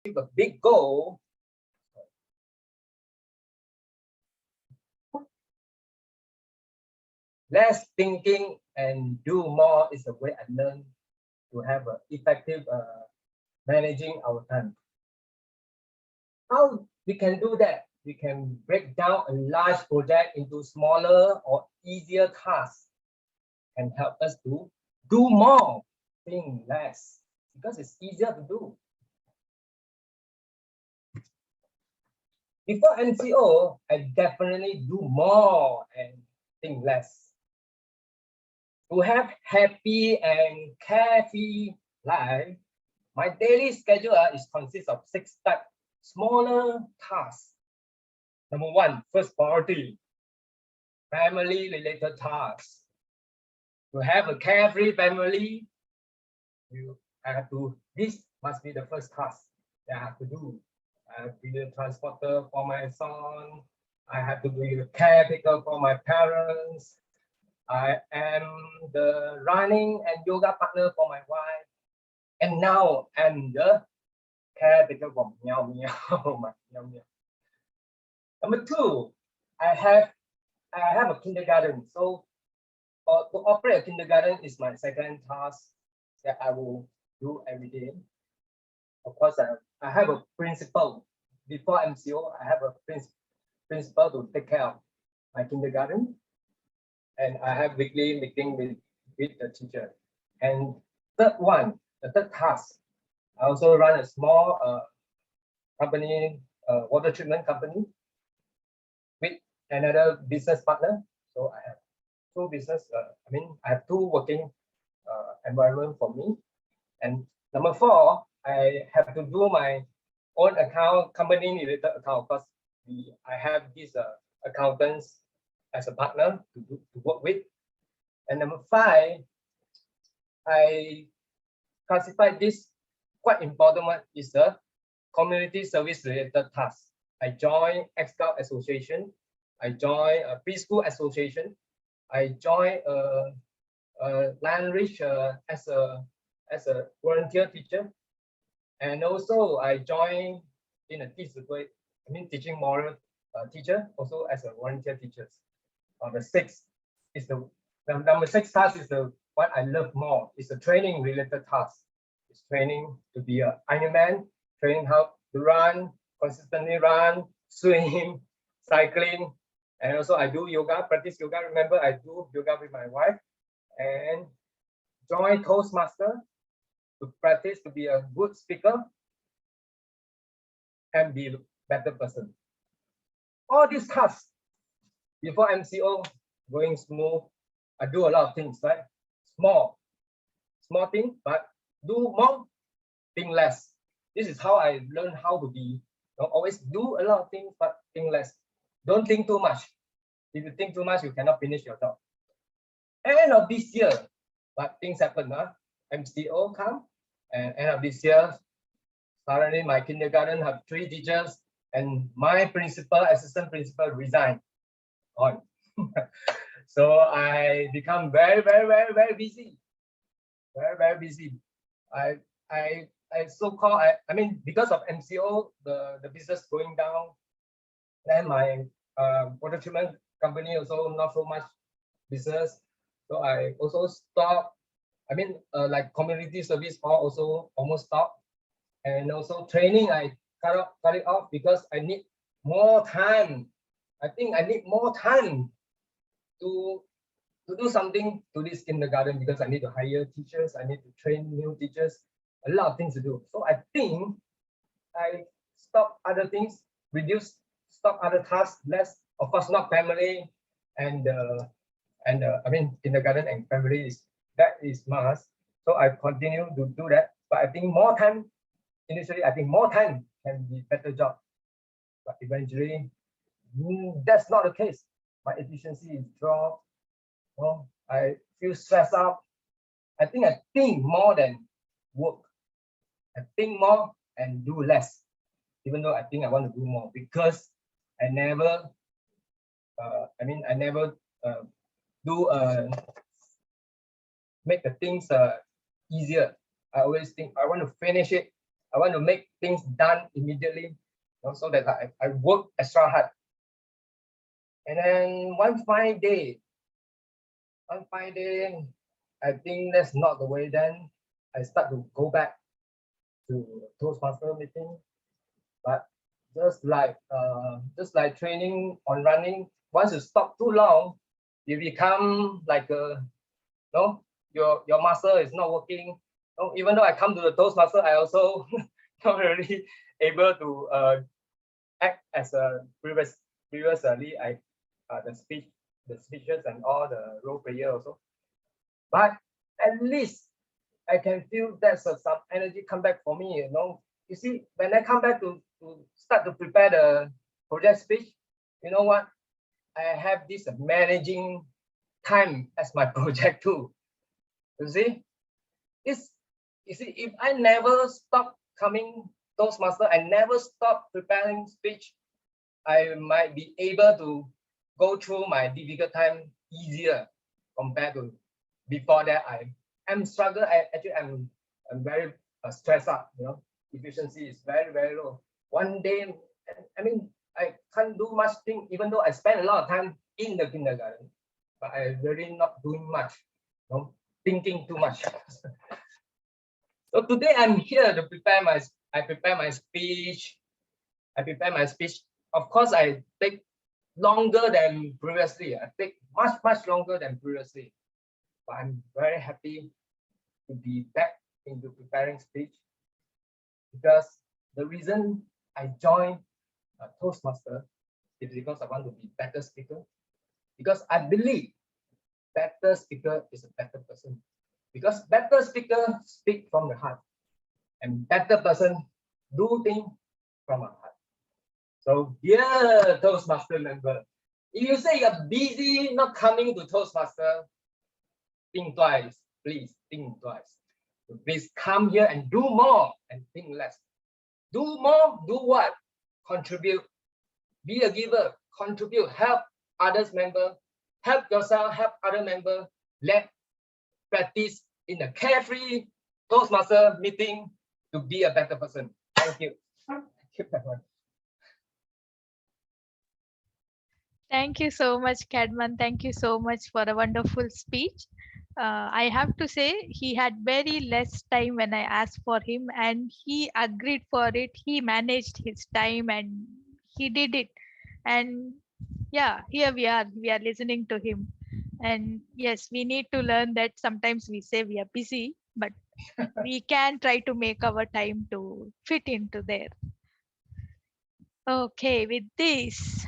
a big goal, less thinking and do more is the way I learned to have an effective managing our time. How we can do that? We can break down a large project into smaller or easier tasks and help us to do more, think less, because it's easier to do. Before MCO, I definitely do more and think less. To have happy and carefree life, my daily schedule is consists of 6 types smaller tasks. Number 1, first priority, family-related tasks. To have a carefree family, this must be the first task that I have to do. I have to be the transporter for my son. I have to be the caretaker for my parents. I am the running and yoga partner for my wife. And now I'm the caretaker for Meow Meow, my Meow Meow. Number 2, I have a kindergarten. So to operate a kindergarten is my second task that I will do every day. Of course, I have a principal. Before MCO, I have a principal to take care of my kindergarten. And I have weekly meeting with the teacher. And the third task, I also run a small company, water treatment company with another business partner. So I have 2 business, I have 2 working environment for me. And number 4, I have to do my own account, company related account, because I have these accountants as a partner to work with. And number 5, I classify this quite important one is the community service related task. I join Ex-Scout Association. I join a preschool association. I join Landrich as a volunteer teacher. And also I join in a teaching moral teacher, also as a volunteer teacher. The 6 is the number 6 task is the what I love more. It's a training related task. It's training to be an Ironman, training how to run, consistently run, swim, cycling, and also I do yoga, practice yoga. Remember, I do yoga with my wife, and join Toastmasters to practice to be a good speaker and be a better person. All these tasks before MCO going smooth. I do a lot of things, right? Small thing, but do more, think less. This is how I learned how to be. Don't always do a lot of things, but think less. Don't think too much. If you think too much, you cannot finish your job. End of this year, but things happen. MCO come, and end of this year, suddenly my kindergarten have 3 teachers, and my principal, assistant principal resigned. On. So I become very busy. Very busy. I so-called, I mean, because of MCO, the business going down, then my water treatment company also not so much business. So I also stopped. I mean, like community service also almost stopped. And also training, I cut it off because I need more time. I think I need more time to do something to this kindergarten because I need to hire teachers, I need to train new teachers, a lot of things to do. So I think I stop other things, stop other tasks, less, of course, not family and I mean kindergarten and family that is must. So I continue to do that, but I think more time. Initially, I think more time can be better job, but eventually that's not the case. My efficiency is dropped. Well, I feel stressed out. I think more than work. I think more and do less, even though I think I want to do more because I never, make the things easier. I always think I want to finish it I want to make things done immediately, so that I work extra hard. And then one fine day, I think that's not the way. Then I start to go back to Toastmaster meeting, but just like training on running, once you stop too long, you become like your muscle is not working. Even though I come to the Toastmaster, I also not really able to act as a previously I the speeches and all the role player also. But at least I can feel there's some energy come back for me. You see, when I come back to start to prepare the project speech, you know what? I have this managing time as my project too. You see, if I never stop coming Toastmaster, I never stop preparing speech, I might be able to go through my difficult time easier compared to before that. I'm struggle. I'm very stressed out. Efficiency is very, very low. One day, I mean, I can't do much thing, even though I spend a lot of time in the kindergarten, but I really not doing much. Thinking too much. So today I'm here to prepare my speech. I prepare my speech. Of course, I take longer than previously. I take much longer than previously. But I'm very happy to be back into preparing speech, because the reason I joined Toastmaster is because I want to be better speaker. Because I believe better speaker is a better person. Because better speaker speak from the heart, and better person do things from our heart. So dear Toastmaster member, if you say you're busy not coming to Toastmaster, think twice, please think twice. So please come here and do more and think less. Do more, do what? Contribute. Be a giver, contribute, help others member, help yourself, help other member. Let practice in a carefree Toastmaster meeting to be a better person. Thank you. Thank you so much, Cadman. Thank you so much for a wonderful speech. I have to say, he had very less time when I asked for him, and he agreed for it. He managed his time and he did it. And yeah, here we are. We are listening to him. And yes, we need to learn that sometimes we say we are busy, but we can try to make our time to fit into there. Okay, with this,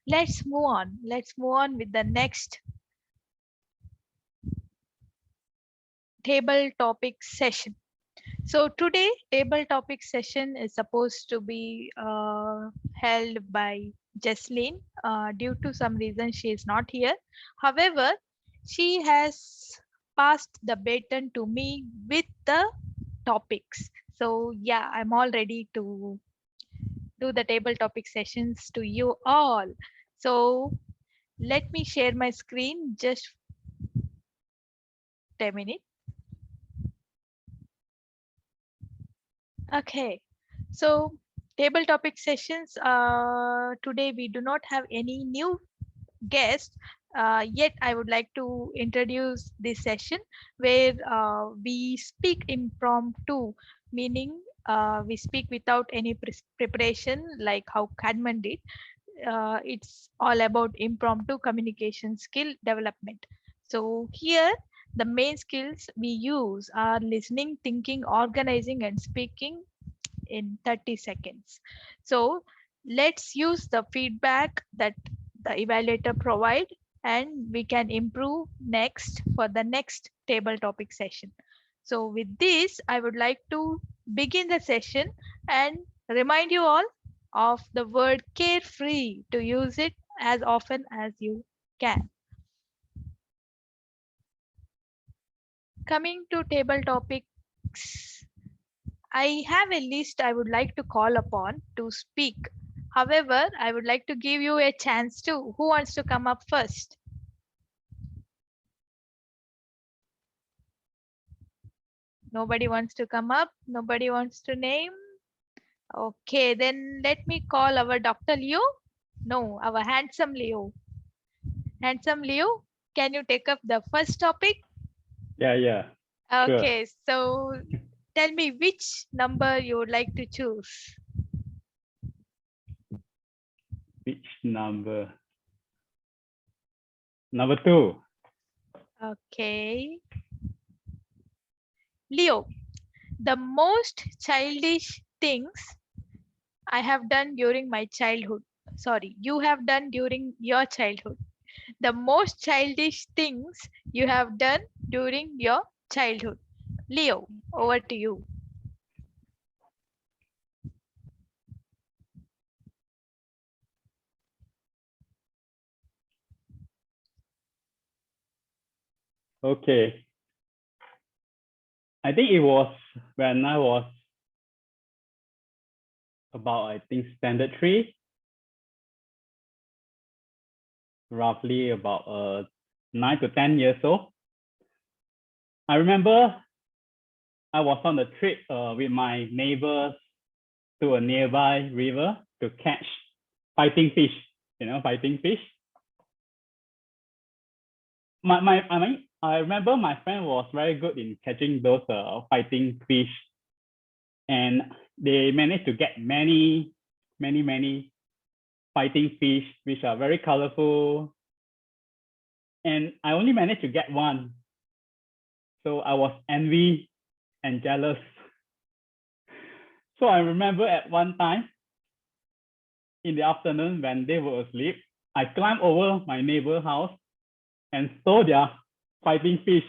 let's move on. Let's move on with the next table topic session. So today, table topic session is supposed to be held by Jesslyn. Due to some reason, she is not here. However, she has passed the baton to me with the topics. So yeah, I'm all ready to do the table topic sessions to you all. So let me share my screen just a minute. Okay, so table topic sessions. Today we do not have any new guests. Yet I would like to introduce this session where we speak impromptu, meaning we speak without any preparation, like how Cadman did. It's all about impromptu communication skill development. So here the main skills we use are listening, thinking, organizing, and speaking in 30 seconds. So let's use the feedback that the evaluator provide, and we can improve next for the next table topic session. So with this, I would like to begin the session and remind you all of the word carefree to use it as often as you can. Coming to table topics, I have a list I would like to call upon to speak. However, I would like to give you a chance to. Who wants to come up first? Nobody wants to come up. Nobody wants to name. Okay, then let me call our Dr. Leo. No, our handsome Leo. Handsome Leo, can you take up the first topic? Yeah, sure. Okay, so tell me which number you would like to choose. Which number? Number 2. Okay. Leo, the most childish things I have done during my childhood. Sorry, you have done during your childhood. The most childish things you have done during your childhood. Leo, over to you. Okay. I think it was when I was about, I think, standard 3, roughly about 9 to 10 years old. I remember I was on a trip with my neighbors to a nearby river to catch fighting fish, fighting fish. I remember my friend was very good in catching those fighting fish, and they managed to get many fighting fish, which are very colorful. And I only managed to get one. So I was envy and jealous. So I remember at one time in the afternoon when they were asleep, I climbed over my neighbor's house and stole their fighting fish.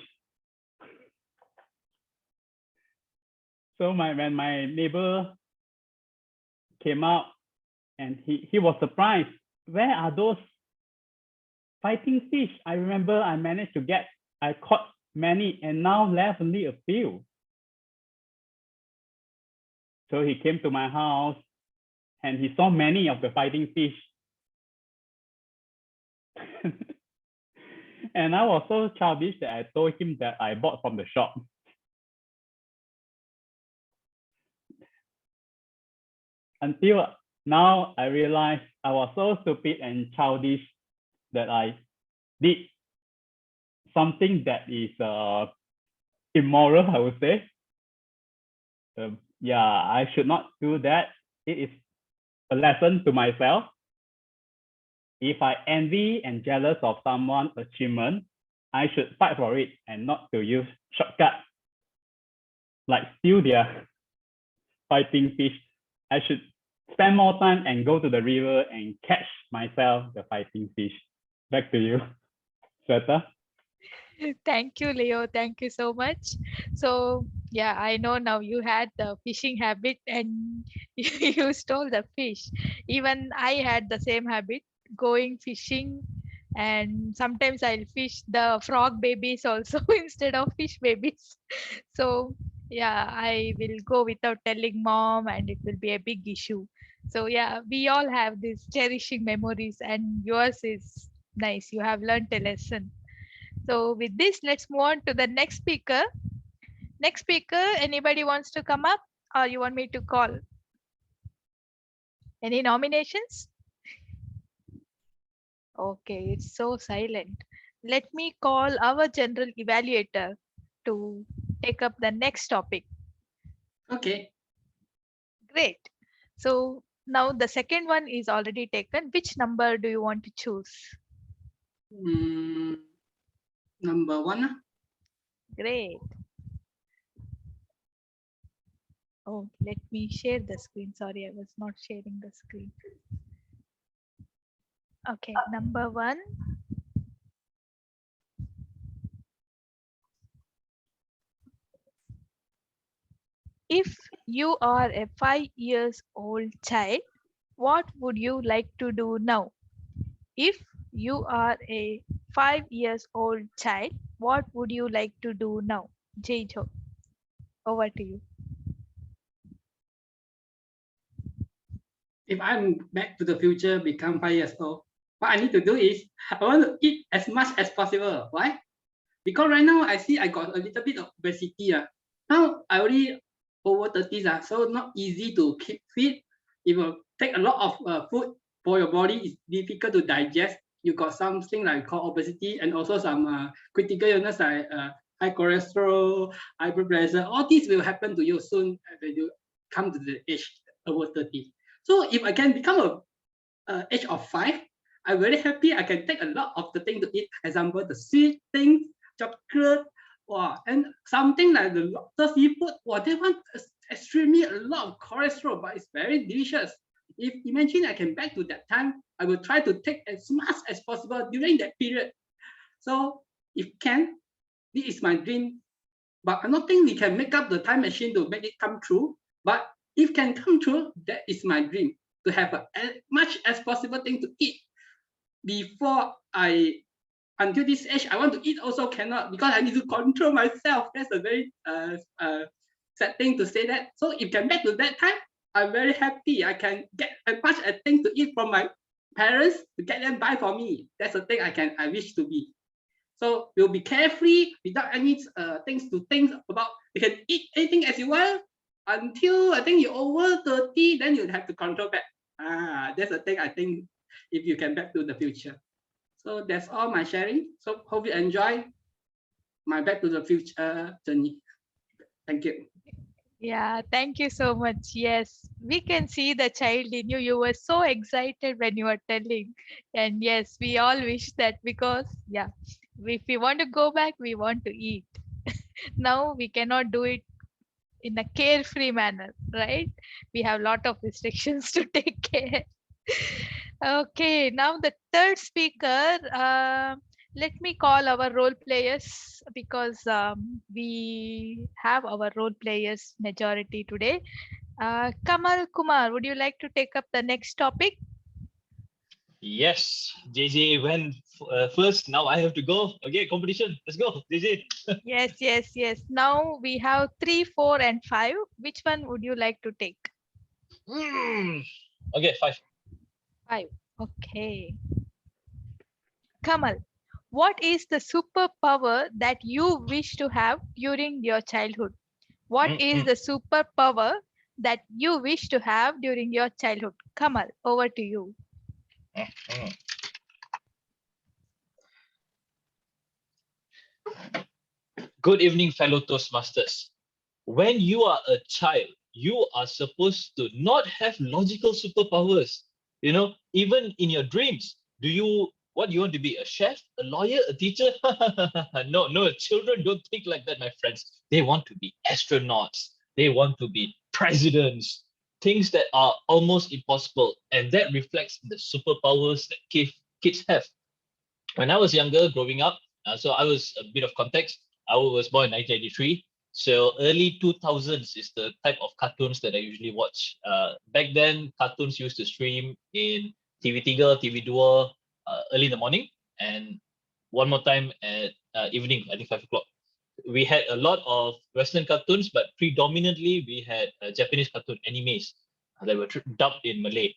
So when my neighbor came out, and he was surprised. Where are those fighting fish? I remember I caught many and now left only a few. So he came to my house and he saw many of the fighting fish. And I was so childish that I told him that I bought from the shop. Until now, I realized I was so stupid and childish that I did something that is immoral, I would say. Yeah, I should not do that. It is a lesson to myself. If I envy and jealous of someone's achievement, I should fight for it and not to use shortcuts like steal their fighting fish. I should spend more time and go to the river and catch myself the fighting fish. Back to you, Sweta. Thank you, Leo. Thank you so much. So, yeah, I know now you had the fishing habit and you stole the fish. Even I had the same habit, going fishing, and sometimes I'll fish the frog babies also instead of fish babies. So, yeah, I will go without telling mom, and it will be a big issue. So, yeah, we all have these cherishing memories, and yours is nice. You have learned a lesson. So with this, let's move on to the next speaker. Next speaker, anybody wants to come up or you want me to call? Any nominations? Okay, it's so silent. Let me call our general evaluator to take up the next topic. Okay. Great. So now the second one is already taken. Which number do you want to choose? Number 1. Great. Oh, let me share the screen. Sorry, I was not sharing the screen. Okay, number 1. If you are a 5 years old child, what would you like to do now? If you are a 5 years old child, what would you like to do now? Jejo, over to you. If I'm back to the future, become 5 years old, what I need to do is I want to eat as much as possible. Why? Because right now I see I got a little bit of obesity. Now I already over 30s, so not easy to keep fit. It will take a lot of food for your body. It's difficult to digest. You got something like called obesity and also some critical illness like high cholesterol, high blood pressure. All these will happen to you soon when you come to the age over 30. So if I can become a age of 5, I'm very happy. I can take a lot of the things to eat. Example, the sweet things, chocolate, and something like the lobster seafood. They want extremely a lot of cholesterol, but it's very delicious. If imagine I can back to that time, I will try to take as much as possible during that period. So if can, this is my dream. But I don't think we can make up the time machine to make it come true. But if can come true, that is my dream, to have as much as possible thing to eat before until this age. I want to eat also cannot because I need to control myself. That's a very sad thing to say that. So if can back to that time, I'm very happy. I can get as much as thing to eat from my parents to get them buy for me. That's the thing I wish to be. So we'll be carefree without any things to think about. You can eat anything as you want until I think you're over 30, then you have to control back. That's the thing I think if you can back to the future. So that's all my sharing. So hope you enjoy my back to the future journey. Thank you. Yeah, thank you so much. Yes, we can see the child in you. You were so excited when you were telling. And yes, we all wish that because, yeah, if we want to go back, we want to eat. Now we cannot do it in a carefree manner, right? We have a lot of restrictions to take care. Okay, now the third speaker. Let me call our role players because we have our role players majority today. Kamal Kumar, would you like to take up the next topic? Yes, JJ went first. Now I have to go. Okay, competition. Let's go, JJ. Yes. Now we have 3, 4, and 5. Which one would you like to take? Okay, 5. 5. Okay. Kamal, what is the superpower that you wish to have during your childhood? What is the superpower that you wish to have during your childhood? Kamal, over to you. Good evening, fellow Toastmasters. When you are a child, you are supposed to not have logical superpowers. You know, even in your dreams, what do you want to be? A chef, a lawyer, a teacher? No, children don't think like that, my friends. They want to be astronauts. They want to be presidents, things that are almost impossible. And that reflects the superpowers that kids have. When I was younger, growing up, so I was a bit of context. I was born in 1983. So early 2000s is the type of cartoons that I usually watch. Back then, cartoons used to stream in TV3, TV2, early in the morning, and one more time at evening, I think 5 o'clock. We had a lot of Western cartoons, but predominantly we had Japanese cartoon animes that were dubbed in Malay.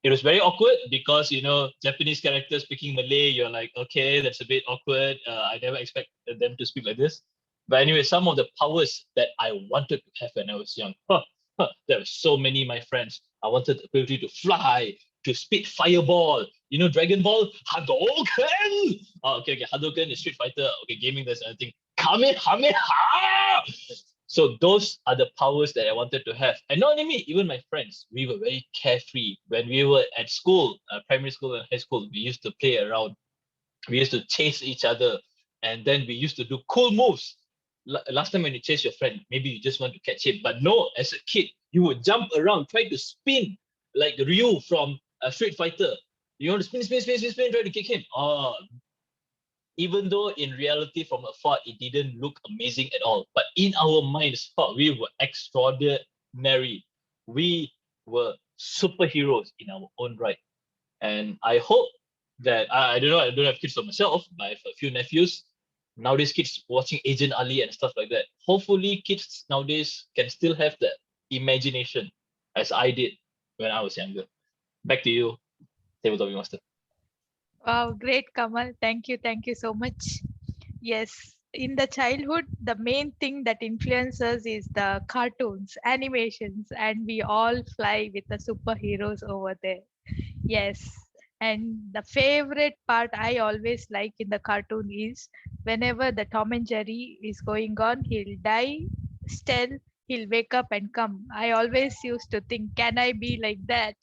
It was very awkward because, you know, Japanese characters speaking Malay, you're like, okay, that's a bit awkward. I never expected them to speak like this. But anyway, some of the powers that I wanted to have when I was young, there were so many, my friends. I wanted the ability to fly, to spit fireball, you know, Dragon Ball, Hadouken! Oh, okay, Hadouken is Street Fighter. Okay, gaming, there's another thing. Kamehameha! So those are the powers that I wanted to have. And not only me, even my friends, we were very carefree. When we were at school, primary school and high school, we used to play around. We used to chase each other. And then we used to do cool moves. Last time when you chase your friend, maybe you just want to catch him. But no, as a kid, you would jump around, try to spin like Ryu from Street Fighter. You want to spin, try to kick him. Even though in reality from afar it didn't look amazing at all, but in our minds, we were extraordinary. We were superheroes in our own right. And I hope that I don't know, I don't have kids for myself, but I have a few nephews. Nowadays kids watching Agent Ali and stuff like that. Hopefully kids nowadays can still have that imagination as I did when I was younger. Back to you, Tabletop Master. Wow, great, Kamal. Thank you so much. Yes, in the childhood, the main thing that influences is the cartoons, animations, and we all fly with the superheroes over there. Yes. And the favorite part I always like in the cartoon is whenever the Tom and Jerry is going on, he'll die, still he'll wake up and come. I always used to think, can I be like that?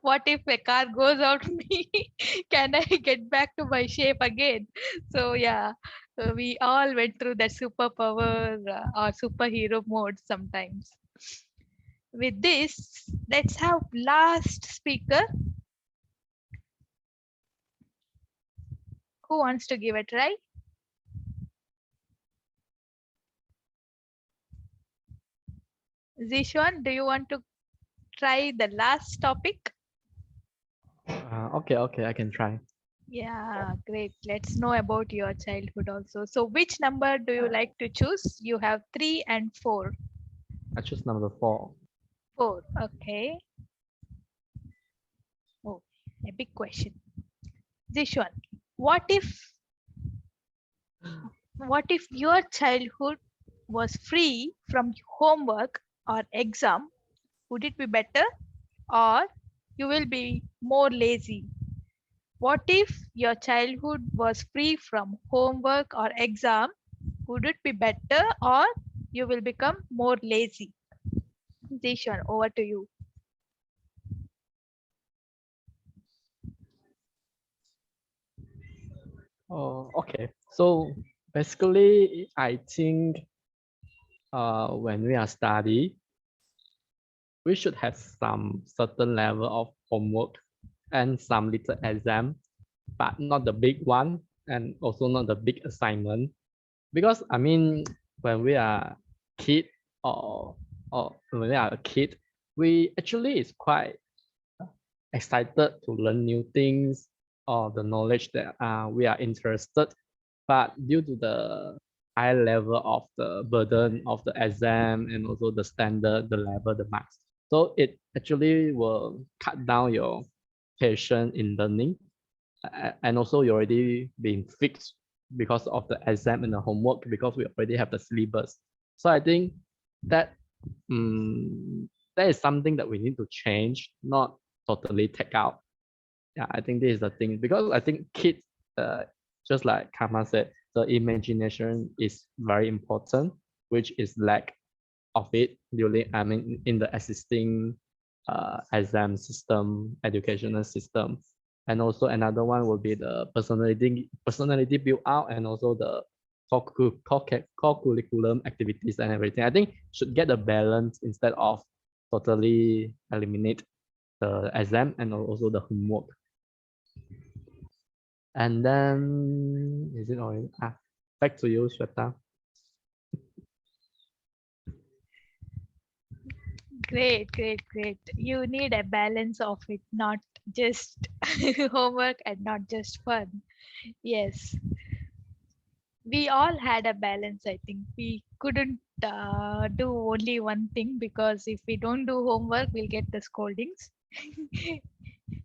What if a car goes out me? Can I get back to my shape again? So yeah, we all went through that superpower or superhero mode sometimes. With this, let's have last speaker. Who wants to give a try? Zishan, do you want to try the last topic? Okay, I can try. Yeah, great. Let's know about your childhood also. So which number do you like to choose? You have 3 and 4. I choose number 4. 4, okay. Oh, a big question. Zishan, what if your childhood was free from homework or exam? Would it be better, or you will be more lazy? What if your childhood was free from homework or exam? Would it be better, or you will become more lazy? Zishan, over to you. Oh, okay. So basically, I think when we are study, we should have some certain level of homework and some little exam, but not the big one and also not the big assignment. Because I mean, when we are kid or when we are a kid, we actually is quite excited to learn new things or the knowledge that we are interested. But due to the high level of the burden of the exam and also the standard, the level, the marks, so it actually will cut down your patience in learning. And also you already been fixed because of the exam and the homework because we already have the syllabus. So I think that that is something that we need to change, not totally take out. Yeah, I think this is the thing because I think kids, just like Kama said, the imagination is very important, which is lack of it during, I mean, in the existing exam system, educational system. And also another one will be the personality build out and also the co-curriculum activities and everything. I think should get a balance instead of totally eliminate the exam and also the homework. And then is it already? Back to you, Shweta. Great, great, great. You need a balance of it, not just homework and not just fun. Yes, we all had a balance. I think we couldn't do only one thing, because if we don't do homework, we'll get the scoldings.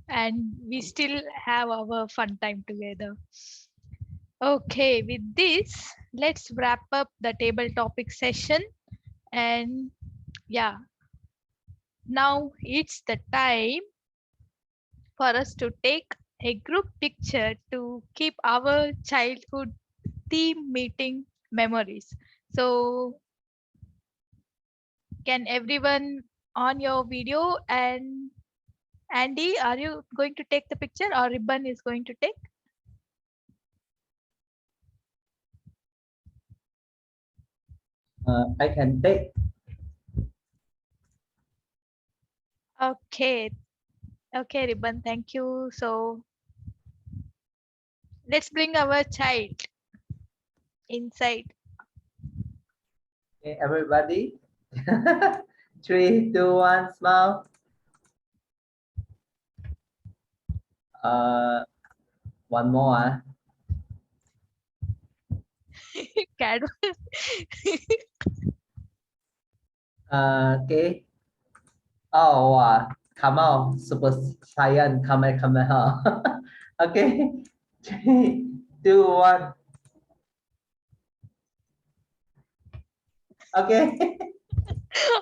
And we still have our fun time together. Okay, with this, let's wrap up the table topic session. And yeah, now it's the time for us to take a group picture to keep our childhood team meeting memories. So can everyone on your video? And Andy, are you going to take the picture or Ribbon is going to take? I can take. Okay. Okay, Ribbon, thank you. So let's bring our child inside. Okay, everybody. 3, 2, 1, smile. One more. Cat. Okay. Oh, wow. Come on, Super Saiyan, come on. Okay. 3, 2, 1. Okay.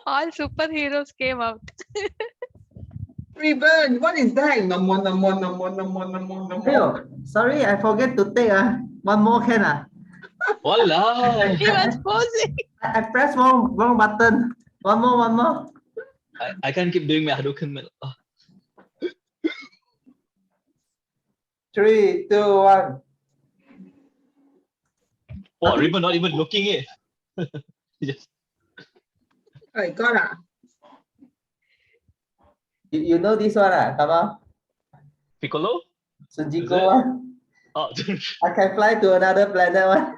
All superheroes came out. Ribbon, what is that? Namo, namo, namo, namo, namo, namo. Hey, sorry, I forget to take. One more can. Walao. He was posing. I pressed wrong button. One more. I can't keep doing my Hadouken. Oh, 3, 2, 1. wow, Ribbon not even looking it. He just I got it. You know this one, come on. Piccolo? Sunjiko it? one. Oh, I can fly to another planet one.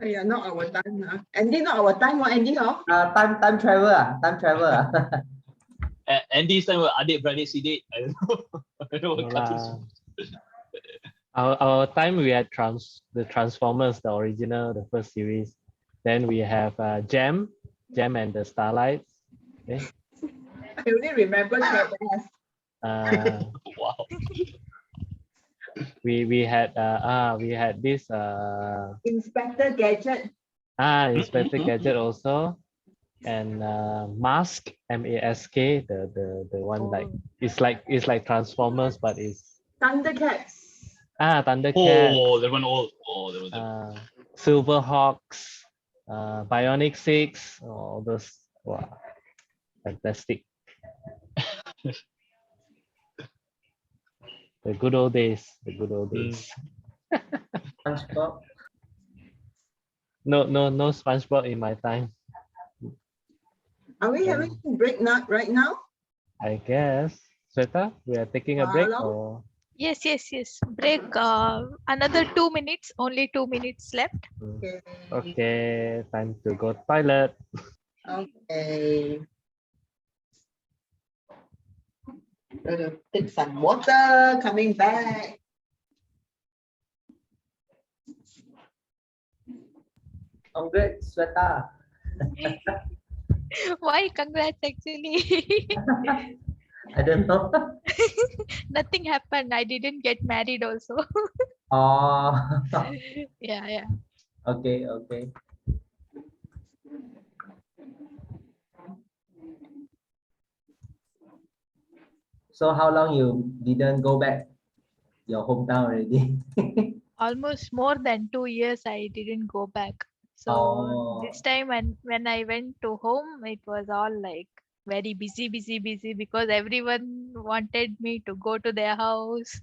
Yeah, not our time. Andy, not our time. What Andy? Oh? Time travel. Time travel. Andy's time were adik beradik sidik. I don't know. I don't know what No cartoons. lah. Our time we had the Transformers, the original, the first series. Then we have Gem and the Starlights. Okay. I only remember Cat-Ass. Wow. We had this Inspector Gadget. Inspector Gadget also, and Mask, Mask, the one like it's like Transformers, but it's Thundercats. Thundercat, Oh, that one old. Oh, there was a Silverhawks, Bionic 6, all those. Wow, fantastic. The good old days. SpongeBob. No SpongeBob in my time, Are we having a break now, right now? I guess. Sweta, we are taking a break or Yes. Break. Another 2 minutes. Only 2 minutes left. okay, time to go toilet. Okay. Gonna take some water. Coming back. Congrats, Sweta. Why congrats actually? I don't know. Nothing happened. I didn't get married also. Oh, Yeah. okay. So how long you didn't go back your hometown already? Almost more than 2 years I didn't go back. So this time when I went to home, it was all like very busy because everyone wanted me to go to their house.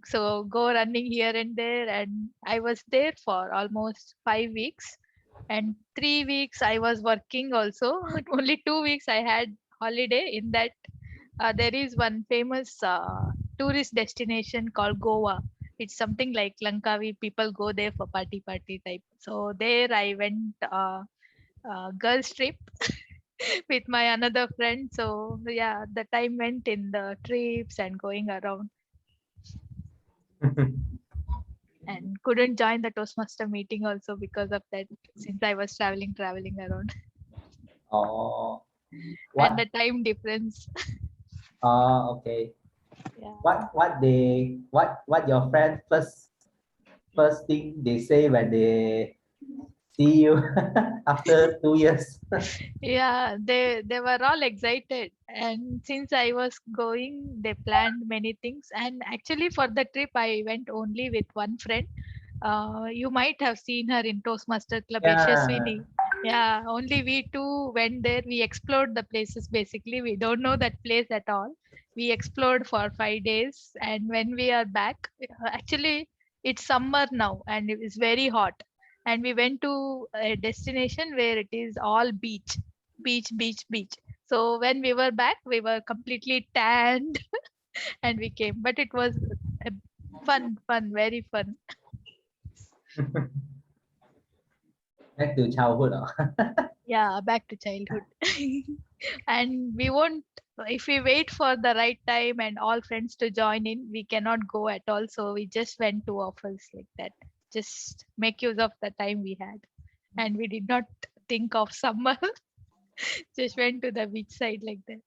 So go running here and there, and I was there for almost 5 weeks, and 3 weeks I was working also. Only 2 weeks I had holiday. In that there is one famous tourist destination called Goa. It's something like Lankavi. People go there for party type. So there I went girls trip with my another friend. So yeah, the time went in the trips and going around, and couldn't join the Toastmaster meeting also because of that, since I was traveling around. Oh, And the time difference. Oh, okay. Yeah. What your friend first thing they say when they see you after 2 years? Yeah, they were all excited, and since I was going, they planned many things. And actually for the trip I went only with one friend. You might have seen her in Toastmaster Club, Yashaswini. Yeah, only we two went there. We explored the places. Basically, we don't know that place at all. We explored for 5 days, and when we are back, actually it's summer now and it is very hot, and we went to a destination where it is all beach. So when we were back, we were completely tanned and we came. But it was a fun, very fun. Back to childhood. Yeah, back to childhood. And we won't, if we wait for the right time and all friends to join in, we cannot go at all. So we just went to offers like that. Just make use of the time we had. And we did not think of summer. Just went to the beach side like that.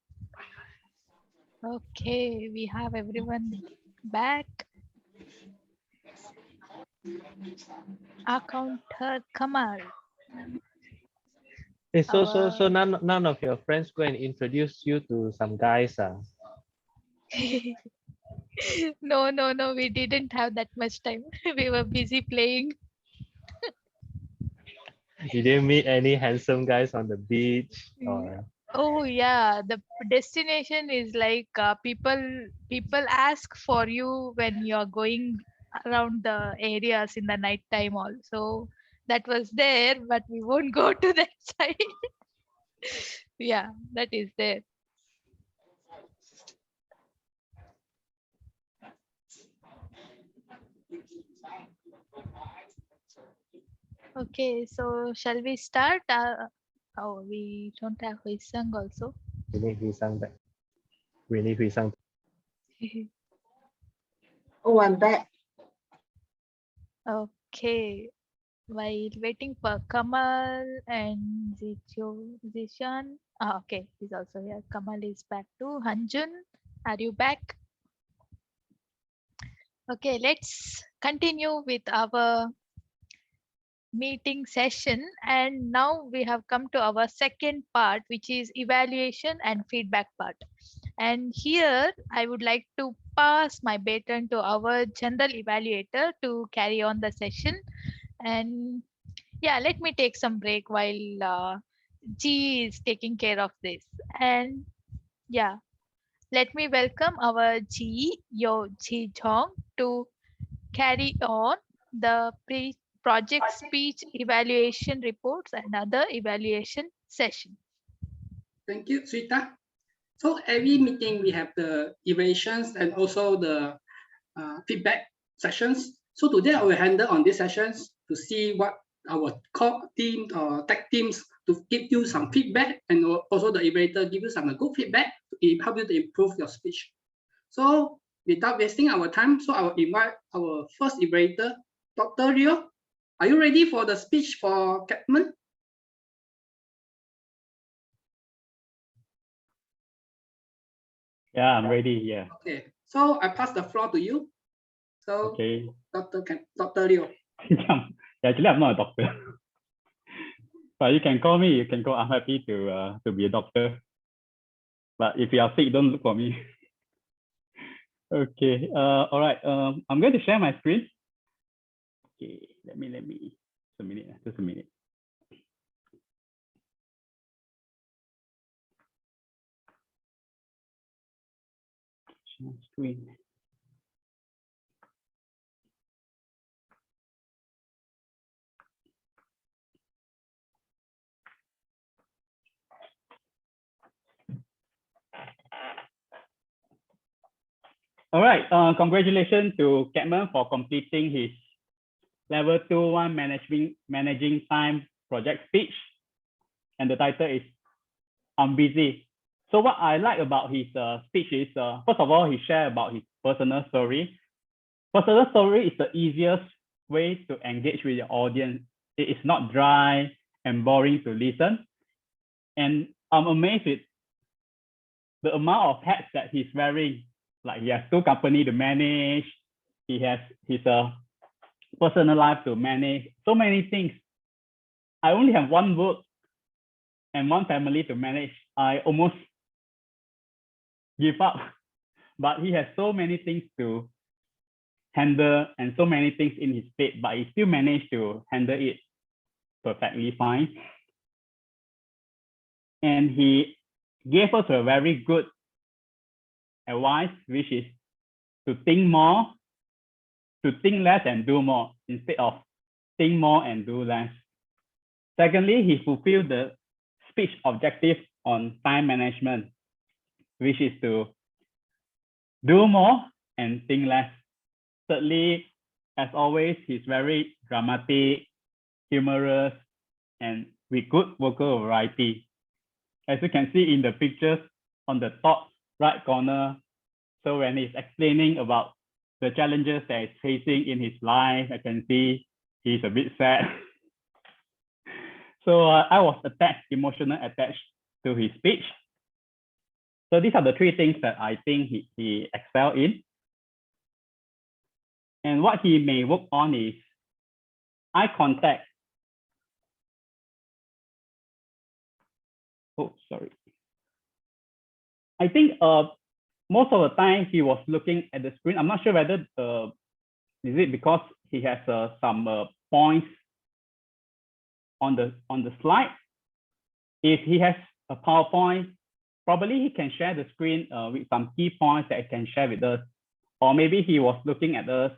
Okay, we have everyone back. Account her Kamal. So none of your friends go and introduce you to some guys. No, we didn't have that much time. We were busy playing. You didn't meet any handsome guys on the beach or Oh yeah, the destination is like people ask for you when you're going around the areas in the night time also. That was there, but we won't go to that side. Yeah, that is there. Okay, so shall we start? Oh, we don't have Huisang also. we need Huisang back. We need Huisang. Oh, I'm back. Okay, while waiting for Kamal and Zishan. Okay, he's also here. Kamal is back too. Hanjun, are you back? Okay, let's continue with our meeting session. And now we have come to our second part, which is evaluation and feedback part. And here I would like to pass my baton to our general evaluator to carry on the session. And yeah, let me take some break while G is taking care of this. And yeah, let me welcome our G, Yo Ji Chong, to carry on the project speech evaluation reports and other evaluation session. Thank you, Sweeta. So every meeting we have the evaluations and also the feedback sessions. So today I will handle on these sessions to see what our core team or tech teams to give you some feedback, and also the evaluator give you some good feedback to help you to improve your speech. So without wasting our time, so I will invite our first evaluator, Dr. Rio. Are you ready for the speech for Catman? Yeah, I'm ready. Yeah. Okay, so I pass the floor to you. So Okay. Dr. Rio. Actually, I'm not a doctor. But you can call me. You can call. I'm happy to be a doctor. But if you are sick, don't look for me. Okay. All right. I'm going to share my screen. Okay. Let me. Just a minute. Just a minute. Share screen. All right. Congratulations to Catman for completing his level 2-1 managing time project speech. And the title is I'm Busy. So what I like about his speech is, first of all, he shared about his personal story. Personal story is the easiest way to engage with your audience. It is not dry and boring to listen. And I'm amazed with the amount of hats that he's wearing. Like he has 2 companies to manage. He has his personal life to manage. So many things. I only have 1 work and 1 family to manage. I almost give up. But he has so many things to handle and so many things in his plate, but he still managed to handle it perfectly fine. And he gave us a very good advice, which is to think more, to think less and do more, instead of think more and do less. Secondly, he fulfilled the speech objective on time management, which is to do more and think less. Thirdly, as always, he's very dramatic, humorous, and with good vocal variety. As you can see in the pictures on the top right corner, so when he's explaining about the challenges that he's facing in his life, I can see he's a bit sad. So I was emotionally attached to his speech. So these are the 3 things that I think he excelled in. And what he may work on is eye contact. oh, sorry. I think most of the time he was looking at the screen. I'm not sure whether is it because he has some points on the slide. If he has a PowerPoint, probably he can share the screen with some key points that he can share with us. Or maybe he was looking at us.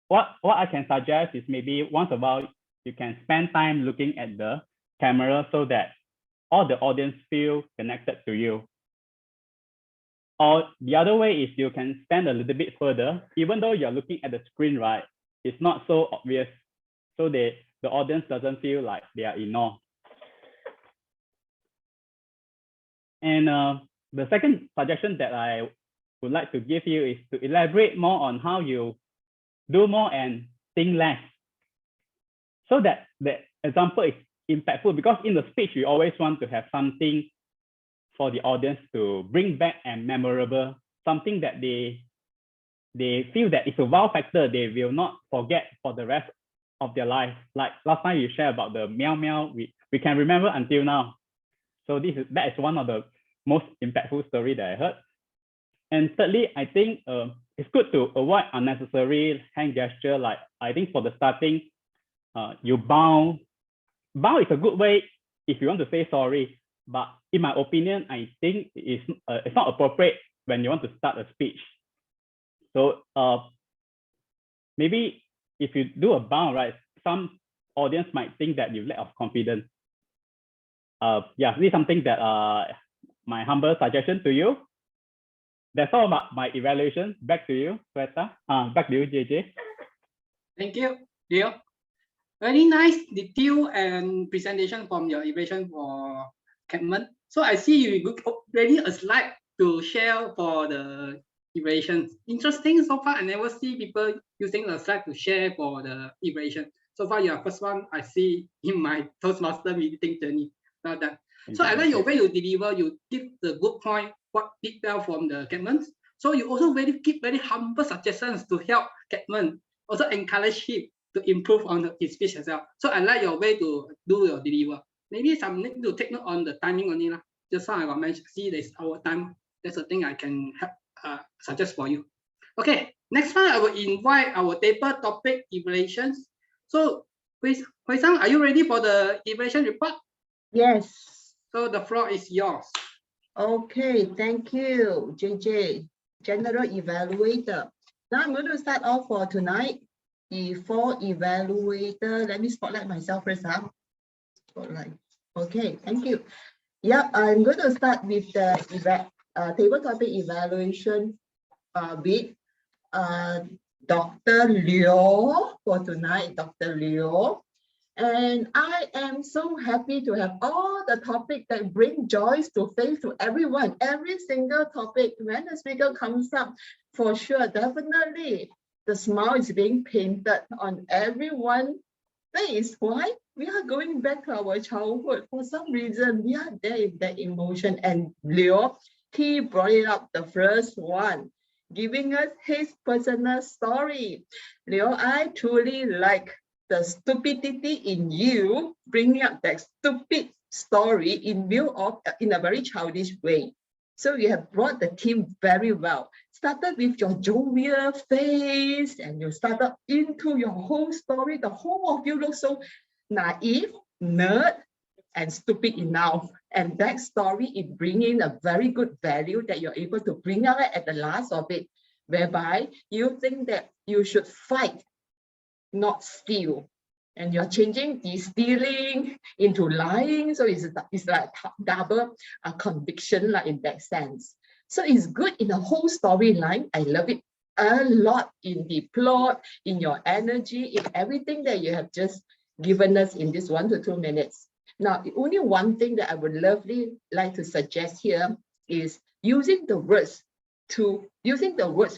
What I can suggest is maybe once a while you can spend time looking at the camera so that all the audience feel connected to you. Or the other way is you can stand a little bit further, even though you're looking at the screen, right? It's not so obvious, so the audience doesn't feel like they are ignored. And the second suggestion that I would like to give you is to elaborate more on how you do more and think less, so that the example is impactful. Because in the speech, we always want to have something for the audience to bring back and memorable, something that they feel that it's a wow factor they will not forget for the rest of their life. Like last time you shared about the meow meow, we can remember until now. So that is one of the most impactful story that I heard. And thirdly, I think it's good to avoid unnecessary hand gesture. Like I think for the starting, you bow. Bow is a good way if you want to say sorry. But in my opinion, I think it's not appropriate when you want to start a speech. So maybe if you do a bow, right, some audience might think that you lack of confidence. Yeah, this is something that my humble suggestion to you. That's all about my evaluation. Back to you, Sweta. Back to you, JJ. Thank you, Leo. Very nice detail and presentation from your evaluation for Catman. So I see you ready a slide to share for the evaluations. Interesting so far. I never see people using a slide to share for the evaluation. So far, you are first one I see in my Toastmaster meeting journey. Well done. So I like your way you deliver. You give the good point, what did well from the Catman. So you also keep very humble suggestions to help Catman. Also encourage him to improve on his speech as well. So I like your way to do your deliver. Maybe some need to take note on the timing only. Just how I got mentioned, see there's our time. That's the thing I can help, suggest for you. Okay, next one I will invite our table topic evaluations. So, Hui-sang, are you ready for the evaluation report? Yes. So the floor is yours. Okay, thank you, JJ, General Evaluator. Now I'm going to start off for tonight. Before evaluator, let me spotlight myself first. Spotlight. Okay, thank you. Yeah, I'm going to start with the table topic evaluation with Dr. Liu for tonight, Dr. Liu. And I am so happy to have all the topics that bring joy to face to everyone. Every single topic, when the speaker comes up, for sure, definitely, the smile is being painted on everyone's face. Why? We are going back to our childhood. For some reason, we are there in that emotion. And Leo, he brought it up, the first one, giving us his personal story. Leo, I truly like the stupidity in you, bringing up that stupid story in a very childish way. So you have brought the team very well. Started with your jovial face and you started into your whole story. The whole of you look so naive, nerd, and stupid enough. And that story is bringing a very good value that you're able to bring out at the last of it, whereby you think that you should fight, not steal. And you're changing the stealing into lying. So it's like double conviction like in that sense. So it's good in the whole storyline. I love it a lot in the plot, in your energy, in everything that you have just given us in this 1 to 2 minutes. Now, only one thing that I would like to suggest here is using the words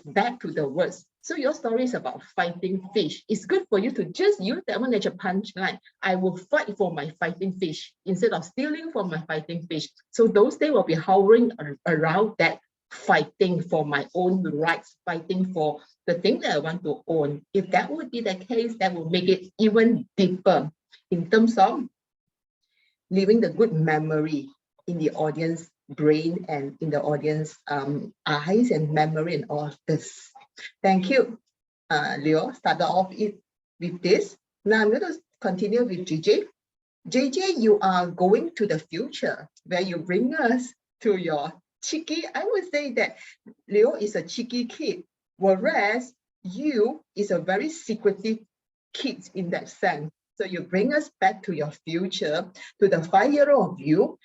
back to the words. So your story is about fighting fish. It's good for you to just use that one as a punchline. I will fight for my fighting fish instead of stealing from my fighting fish. So those days will be hovering around that fighting for my own rights, fighting for the thing that I want to own. If that would be the case, that will make it even deeper in terms of leaving the good memory in the audience brain and in the audience eyes and memory and all of this. Thank you. Leo started off with this. Now I'm going to continue with JJ. JJ, you are going to the future where you bring us to your cheeky. I would say that Leo is a cheeky kid, whereas you is a very secretive kid in that sense. So you bring us back to your future, to the 5-year-old you,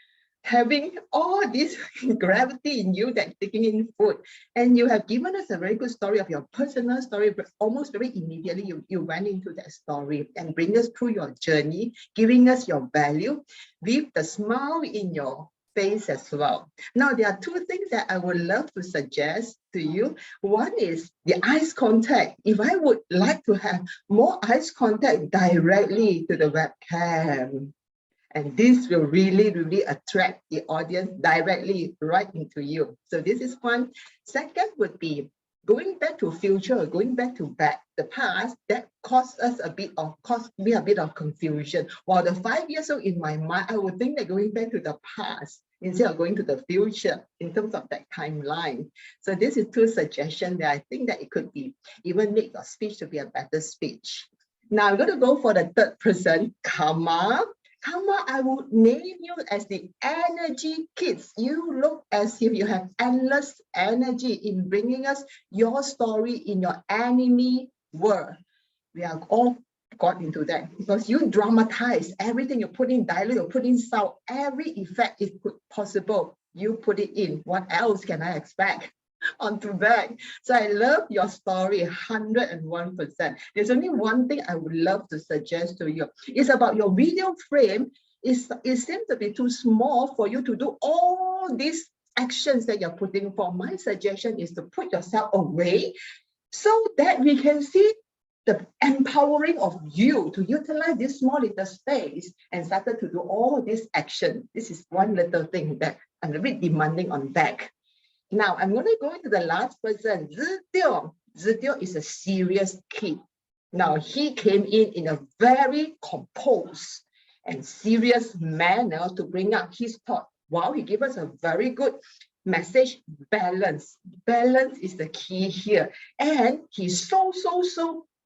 having all this gravity in you that taking in food. And you have given us a very good story of your personal story, but almost very immediately you went into that story and bring us through your journey, giving us your value with the smile in your face as well. Now, there are two things that I would love to suggest to you. One is the eyes contact. If I would like to have more eyes contact directly to the webcam, and this will really, really attract the audience directly right into you. So this is one. Second would be going back to future, going back to the past, that caused me a bit of confusion. While the 5 years old in my mind, I would think that going back to the past instead of going to the future in terms of that timeline. So this is two suggestions that I think that it could be even make your speech to be a better speech. Now I'm going to go for the third person, Karma. Karma, I would name you as the energy kids. You look as if you have endless energy in bringing us your story in your anime world. We are all got into that because you dramatize everything. You put in dialogue, you put in sound, every effect is possible. You put it in. What else can I expect onto that? So I love your story 101%. There's only one thing I would love to suggest to you. It's about your video frame. It seems to be too small for you to do all these actions that you're putting for. My suggestion is to put yourself away so that we can see the empowering of you to utilize this small little space and started to do all this action. This is one little thing that I'm a bit demanding on back. Now, I'm going to go into the last person, Zitio. Zitio is a serious kid. Now, he came in a very composed and serious manner to bring up his thought. Wow, he gave us a very good message, balance. Balance is the key here. And he's so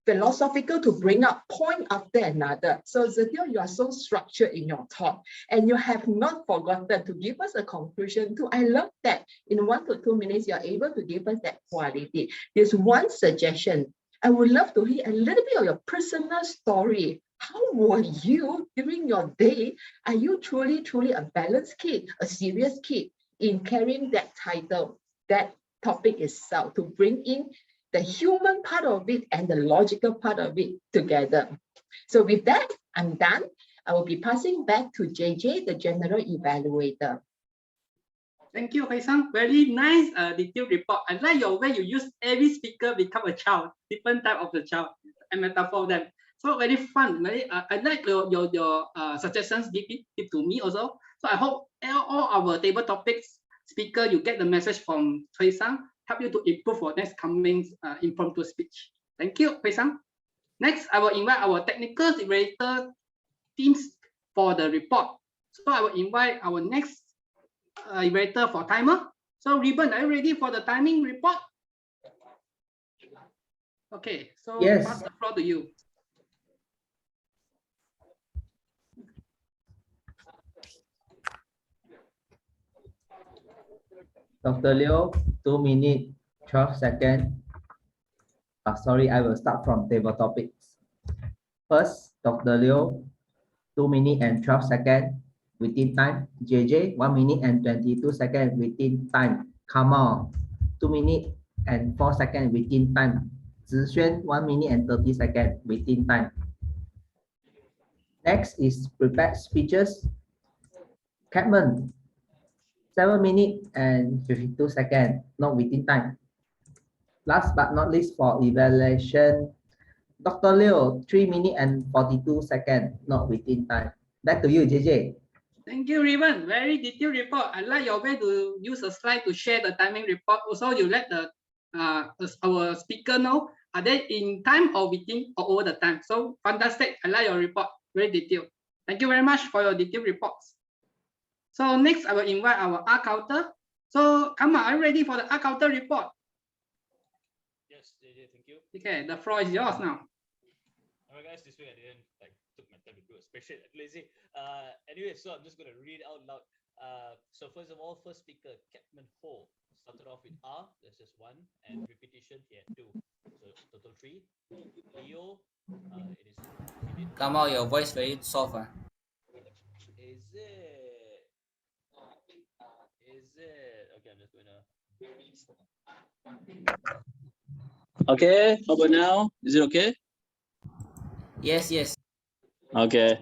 philosophical to bring up point after another. So Zitio, you are so structured in your thought and you have not forgotten to give us a conclusion too. I love that in 1 to 2 minutes, you're able to give us that quality. There's one suggestion. I would love to hear a little bit of your personal story. How were you during your day? Are you truly a balanced kid, a serious kid in carrying that title, that topic itself to bring in the human part of it and the logical part of it together? So with that, I'm done. I will be passing back to JJ, the general evaluator. Thank you, Hui-Sang. Very nice detailed report. I like your way you use every speaker become a child, different type of the child, and metaphor them. So very fun. Very. I like your suggestions give to me also. So I hope all our table topics speaker you get the message from Hui-Sang, help you to improve for next coming impromptu speech. Thank you, Hui-Sang. Next, I will invite our technical evaluator teams for the report. So I will invite our next evaluator for timer. So Ribbon, are you ready for the timing report? Okay, so yes. pass the floor to you. Dr. Leo, 2 minutes, 12 seconds. Sorry, I will start from table topics. First, Dr. Leo, 2 minutes and 12 seconds within time. JJ, 1 minute and 22 seconds within time. Come on, 2 minutes and 4 seconds within time. Zixuan, 1 minute and 30 seconds within time. Next is prepared speeches. Catman, 7 minutes and 52 seconds, not within time. Last but not least for evaluation, Dr. Leo, 3 minutes and 42 seconds, not within time. Back to you, JJ. Thank you, Ribbon. Very detailed report. I like your way to use a slide to share the timing report. Also, you let the our speaker know are they in time or within or over the time. So fantastic. I like your report. Very detailed. Thank you very much for your detailed reports. So next, I will invite our R counter. So Kama, are you ready for the R counter report? Yes, JJ, thank you. Okay, the floor is yours now. Alright guys, this week I didn't took my time to do a spreadsheet, lazy. Anyway, so I'm just gonna read out loud. So first of all, first speaker, Captain Ho, started off with R, that's just 1, and repetition, he had 2. So total 3. Leo, it is he did. Come on, your voice very soft. Is it? Okay, I'm just gonna. Okay, how about now? Is it okay? Yes, yes. Okay,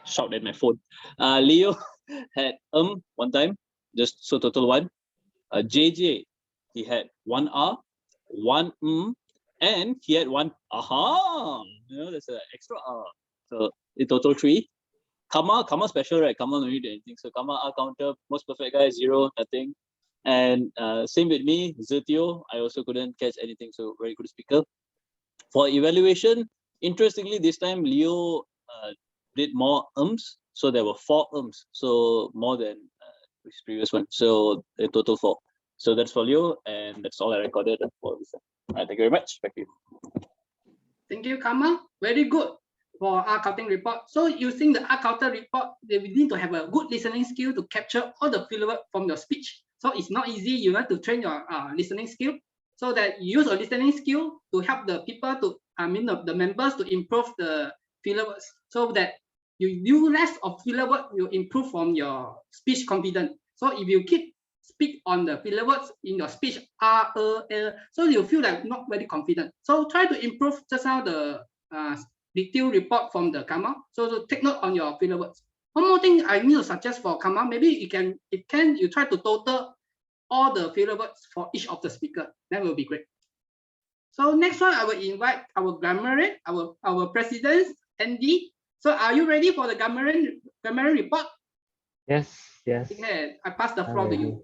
shout at my phone. Leo had one time, just so total 1. JJ, he had 1 R, 1 and he had 1 aha. There's an extra R. So in total 3. Kama special, right? Kama don't need anything. So Kama R counter, most perfect guy, 0, nothing. And same with me, Zetio, I also couldn't catch anything. So very good speaker. For evaluation, interestingly, this time Leo did more so there were 4 so more than his previous one. So a total 4. So that's for Leo, and that's all I recorded for this. Thank you very much. Back to you. Thank you, Kama. Very good for R counting report. So using the R counter report, we need to have a good listening skill to capture all the filler from your speech. So it's not easy. You have to train your listening skill so that you use your listening skill to help the people to, the members to improve the filler words, so that you do less of filler word, you improve from your speech confidence. So if you keep speak on the filler words in your speech, so you feel like not very confident. So try to improve just now the detailed report from the Kama. So to take note on your filler words. One more thing I need to suggest for Kama, maybe you try to total all the filler words for each of the speaker. That will be great. So next one, I will invite our grammarian, our president, Andy. So are you ready for the grammarian report? Yes, yes. Okay, I pass the I'm floor to ready. you.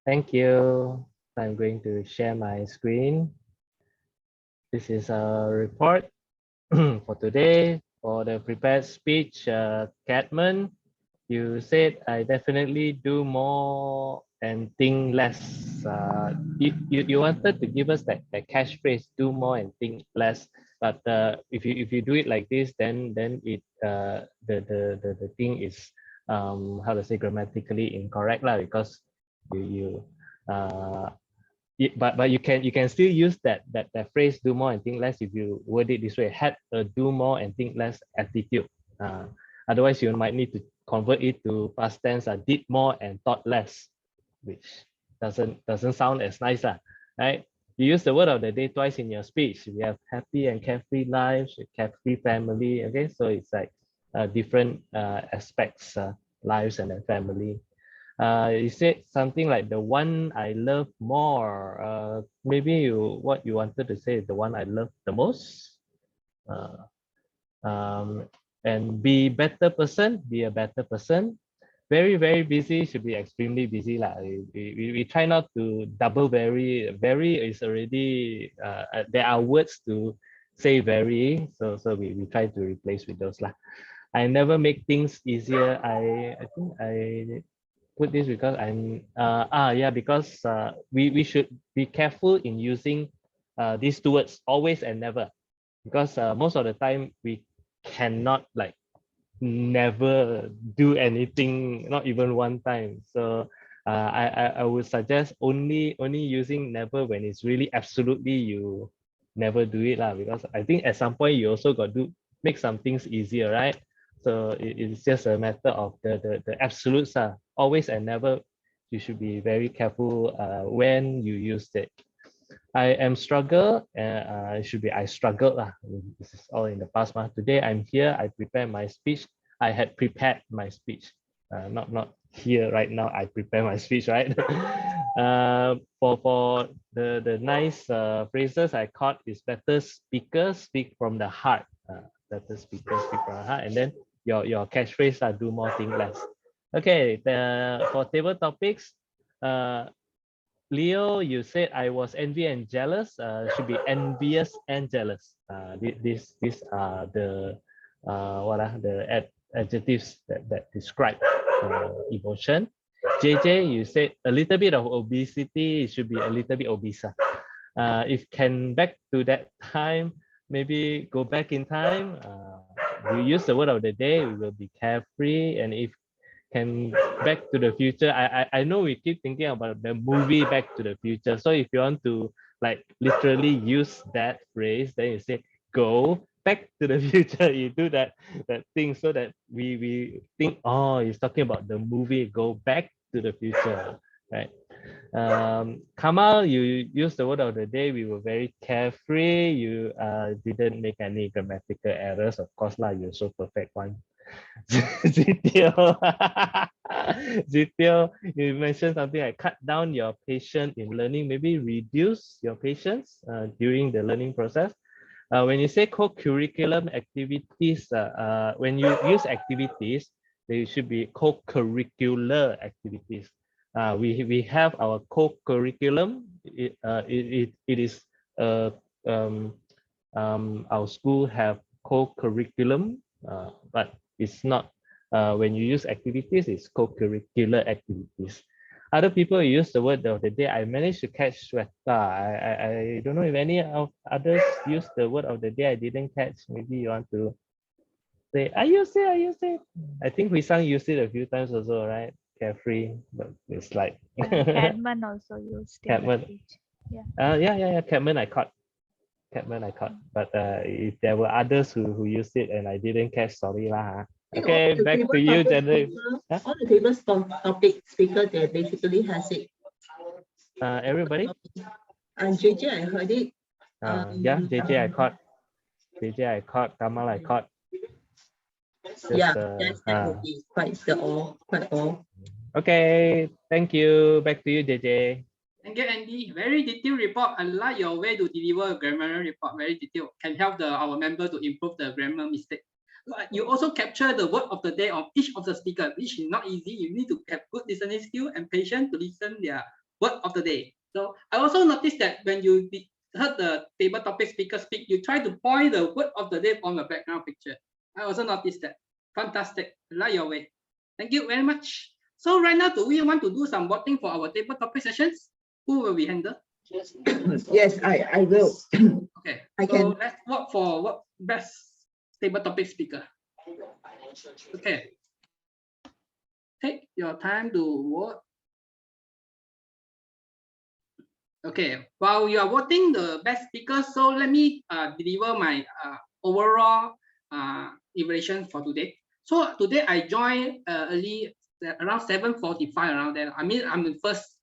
Thank you. I'm going to share my screen. This is a report for today for the prepared speech. Catman, you said I definitely do more and think less. You wanted to give us that catchphrase, do more and think less. But if you do it like this, then it the thing is how to say, grammatically incorrect lah, because but you can still use that phrase, do more and think less, if you word it this way: had a do more and think less attitude. Otherwise you might need to convert it to past tense, did more and thought less, which doesn't sound as nice, right? You use the word of the day twice in your speech. We have happy and carefree lives, carefree family. Okay, so it's like different aspects, lives and then family. You said something like the one I love more. Maybe what you wanted to say is the one I love the most. And be better person, be a better person. Very, very busy should be extremely busy. We try not to double very. Very is already, there are words to say very, so we try to replace with those. I never make things easier. I think I put this because because we should be careful in using these two words, always and never, because most of the time we cannot never do anything, not even one time. So I would suggest only using never when it's really absolutely you never do it, because I think at some point you also got to make some things easier, right? So it's just a matter of the absolutes. Always and never, you should be very careful when you use it. I am struggle, it should be I struggled. This is all in the past. Today I'm here, I prepare my speech. I had prepared my speech. Not here right now, I prepare my speech, right? For the nice phrases I caught is better speakers speak from the heart. Better speakers speak from the heart. And then your catchphrase, do more, think less. Okay, for table topics, Leo, you said I was envy and jealous. Should be envious and jealous. These are the adjectives that describe emotion. JJ, you said a little bit of obesity, it should be a little bit obese. If can back to that time, maybe go back in time. We use the word of the day, we will be carefree. And if can back to the future, I know we keep thinking about the movie Back to the Future. So if you want to like literally use that phrase, then you say go back to the future. You do that thing so that we think, oh, he's talking about the movie Go Back to the Future, right? Kamal, you used the word of the day. We were very carefree. You didn't make any grammatical errors. Of course, lah, you're so perfect one. Zitio, Zitio, you mentioned something like cut down your patience in learning, maybe reduce your patience during the learning process. When you say co-curriculum activities, when you use activities, they should be co-curricular activities. We have our co-curriculum. It is our school have co-curriculum, but it's not when you use activities, it's co-curricular activities. Other people use the word of the day. I managed to catch sweater. I don't know if any of others use the word of the day. I didn't catch. Maybe you want to say, I use it. I think Hui-sang used it a few times also, right? Carefree, but it's like Cadman also used it. Cadman. Yeah. Cadman I caught. But if there were others who used it and I didn't catch, sorry lah. Okay, back to you, Jenny. All the table topic speaker, they basically has it. Everybody? And JJ, I heard it. Yeah, JJ I caught. Kamal I caught. That would be quite all. Okay, thank you. Back to you, JJ. Thank you, Andy. Very detailed report. I like your way to deliver a grammar report. Very detailed. Can help our member to improve the grammar mistake. You also capture the word of the day of each of the speaker, which is not easy. You need to have good listening skill and patience to listen their word of the day. So I also noticed that when you heard the table topic speaker speak, you try to point the word of the day on the background picture. I also noticed that. Fantastic. I like your way. Thank you very much. So right now, do we want to do some voting for our table topic sessions? Who will we handle? Yes, I will. Okay. I can. Let's vote for what best table topic speaker. Okay. Take your time to vote. Okay. While you are voting the best speaker, so let me deliver my overall evaluation for today. So today I joined early, around 7:45 around there. I mean, I'm the first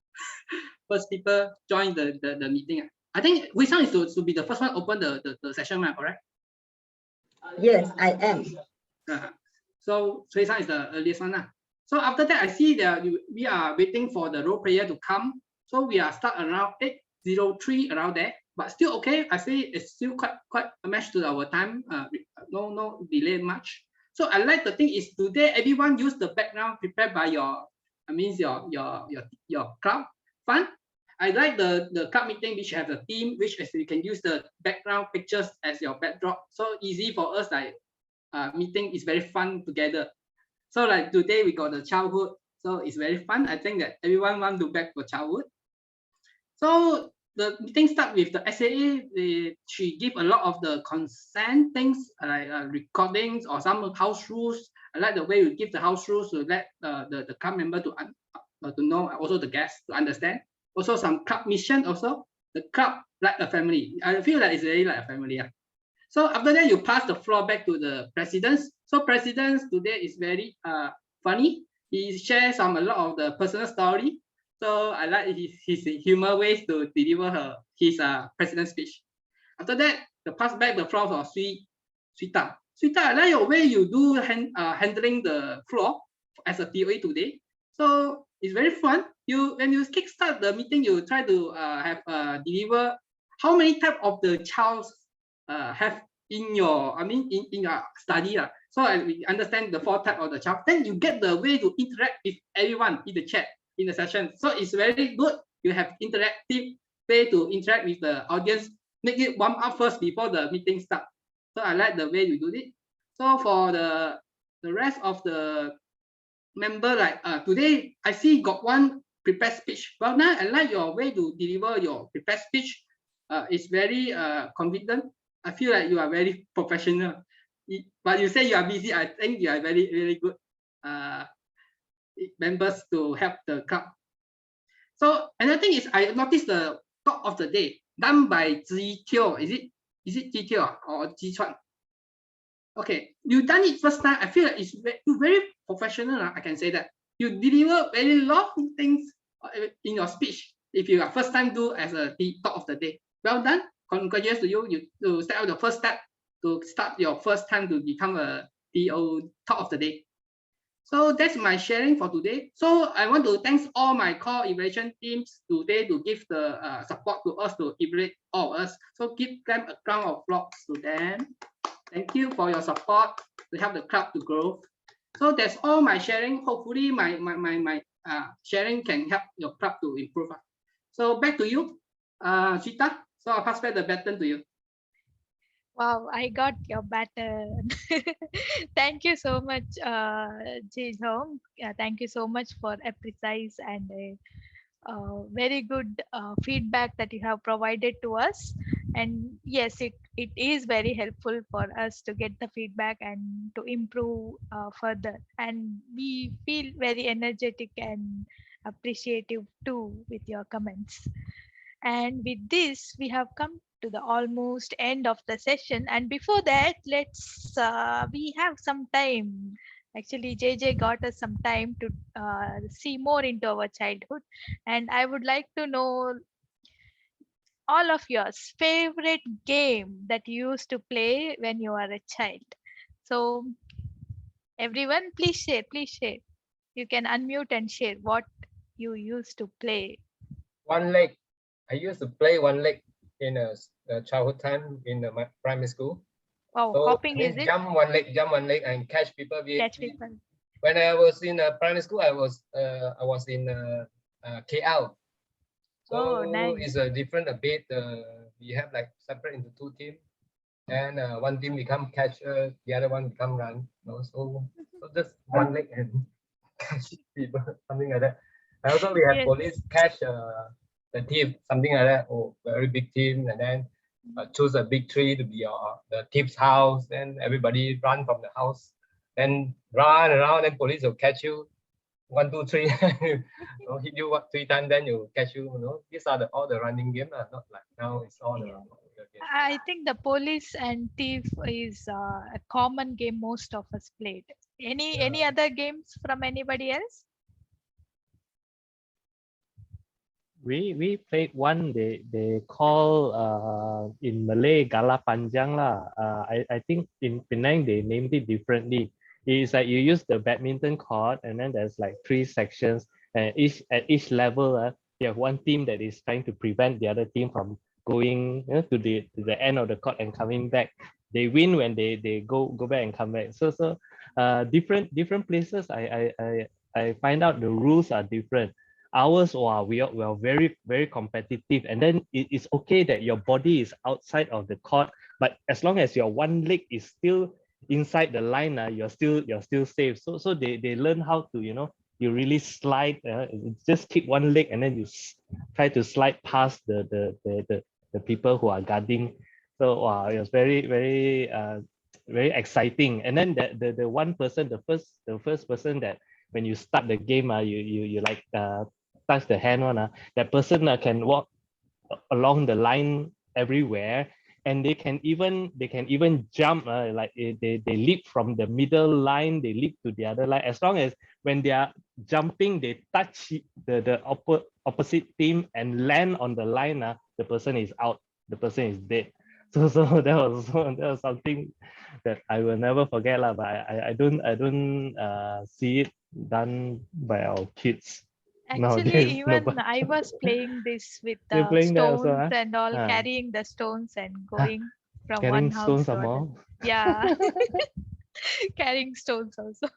people join the meeting. I think Hui-sang is to be the first one open the session, correct? Yes, I am. So Hui-sang is the earliest one. So after that, I see that we are waiting for the role player to come. So we are start around 8:03 around there, but still okay. I see it's still quite a match to our time. No delay much. So I like the thing is today everyone use the background prepared by your club. Fun. I like the club meeting which has a theme, which is you can use the background pictures as your backdrop. So easy for us, like meeting is very fun together. So like today we got the childhood, so it's very fun. I think that everyone want to back for childhood. So the meeting start with the SAA. She give a lot of the consent things like recordings or some house rules. I like the way you give the house rules to let the club member to know, also the guests to understand. Also some club mission also. The club like a family. I feel like it's really like a family. Yeah. So after that, you pass the floor back to the presidents. So presidents today is very funny. He shares a lot of the personal story. So I like his humor ways to deliver his president speech. After that, the pass back the floor for Sweta. Sweta, I like your way you do handling the floor as a POA today. So it's very fun. When you kickstart the meeting, you try to deliver how many type of the child have in your in your study. So we understand the 4 type of the child. Then you get the way to interact with everyone in the chat, in the session. So it's very good. You have interactive way to interact with the audience. Make it warm up first before the meeting start. So I like the way you do it. So for the the rest of the member, like today I see got one prepared speech. Well, now I like your way to deliver your prepared speech. It's very confident. I feel like you are very professional. But you say you are busy. I think you are very, very good members to help the club. So another thing is I noticed the talk of the day done by Ji Teo. Is it Ji Teo or Ji Chuan? Okay, you done it first time. I feel like it's very professional. I can say that you deliver very long things in your speech. If you are first time do as a talk of the day, well done. Congratulations to you. You step out the first step to start your first time to become a talk of the day. So that's my sharing for today. So I want to thank all my core evaluation teams today to give the support to us to evaluate all of us. So give them a round of applause to them. Thank you for your support to help the club to grow. So that's all my sharing. Hopefully my sharing can help your club to improve. So back to you, Sita. So I'll pass back the baton to you. Wow, I got your baton. Thank you so much, Ji Hong. Thank you so much for a precise and a very good feedback that you have provided to us. And yes, it is very helpful for us to get the feedback and to improve further. And we feel very energetic and appreciative too with your comments. And with this, we have come to the almost end of the session. And before that, we have some time. Actually, JJ got us some time to see more into our childhood. And I would like to know all of yours favorite game that you used to play when you were a child. So everyone, please share, please share. You can unmute and share what you used to play. One leg. I used to play one leg in a childhood time in my primary school. Oh, So hopping is it? jump one leg and catch people. Catch people. When I was in primary school, I was in KL. So Oh, nice. it's a different a bit. We have like separate into two teams, and one team become catcher, the other one become run. So just one leg and catch people, something like that. And also we have Yes. police catch the team, something like that. Oh, very big team, and then choose a big tree to be the thief's house. Then everybody run from the house, then run around, and police will catch you. 1, 2, 3, hit you 3 times, then you catch you. These are all the running game, not like now it's all the game. I think the police and thief is a common game most of us played. Any other games from anybody else? We played one they call in Malay Gala Panjang lah. I think in Penang they named it differently. It's like you use the badminton court and then there's like 3 sections, and at each level you have one team that is trying to prevent the other team from going to the end of the court and coming back. They win when they go back and come back. So different places I find out the rules are different. Ours, wow, we are very, very competitive. And then it's okay that your body is outside of the court, but as long as your one leg is still inside the line, you're still safe. So they learn how to, you really slide, just keep one leg and then you try to slide past the people who are guarding. So wow, it was very, very, very exciting. And then the one person, the first person that when you start the game, you like touch the hand on, that person can walk along the line everywhere, and they can even jump, like they leap from the middle line, they leap to the other line. As long as when they are jumping, they touch the opposite team and land on the line, the person is out, the person is dead. So that was something that I will never forget, but I don't see it done by our kids. Actually, even I was playing this with the stones and all, carrying the stones and going from one house to another. Yeah, carrying stones also.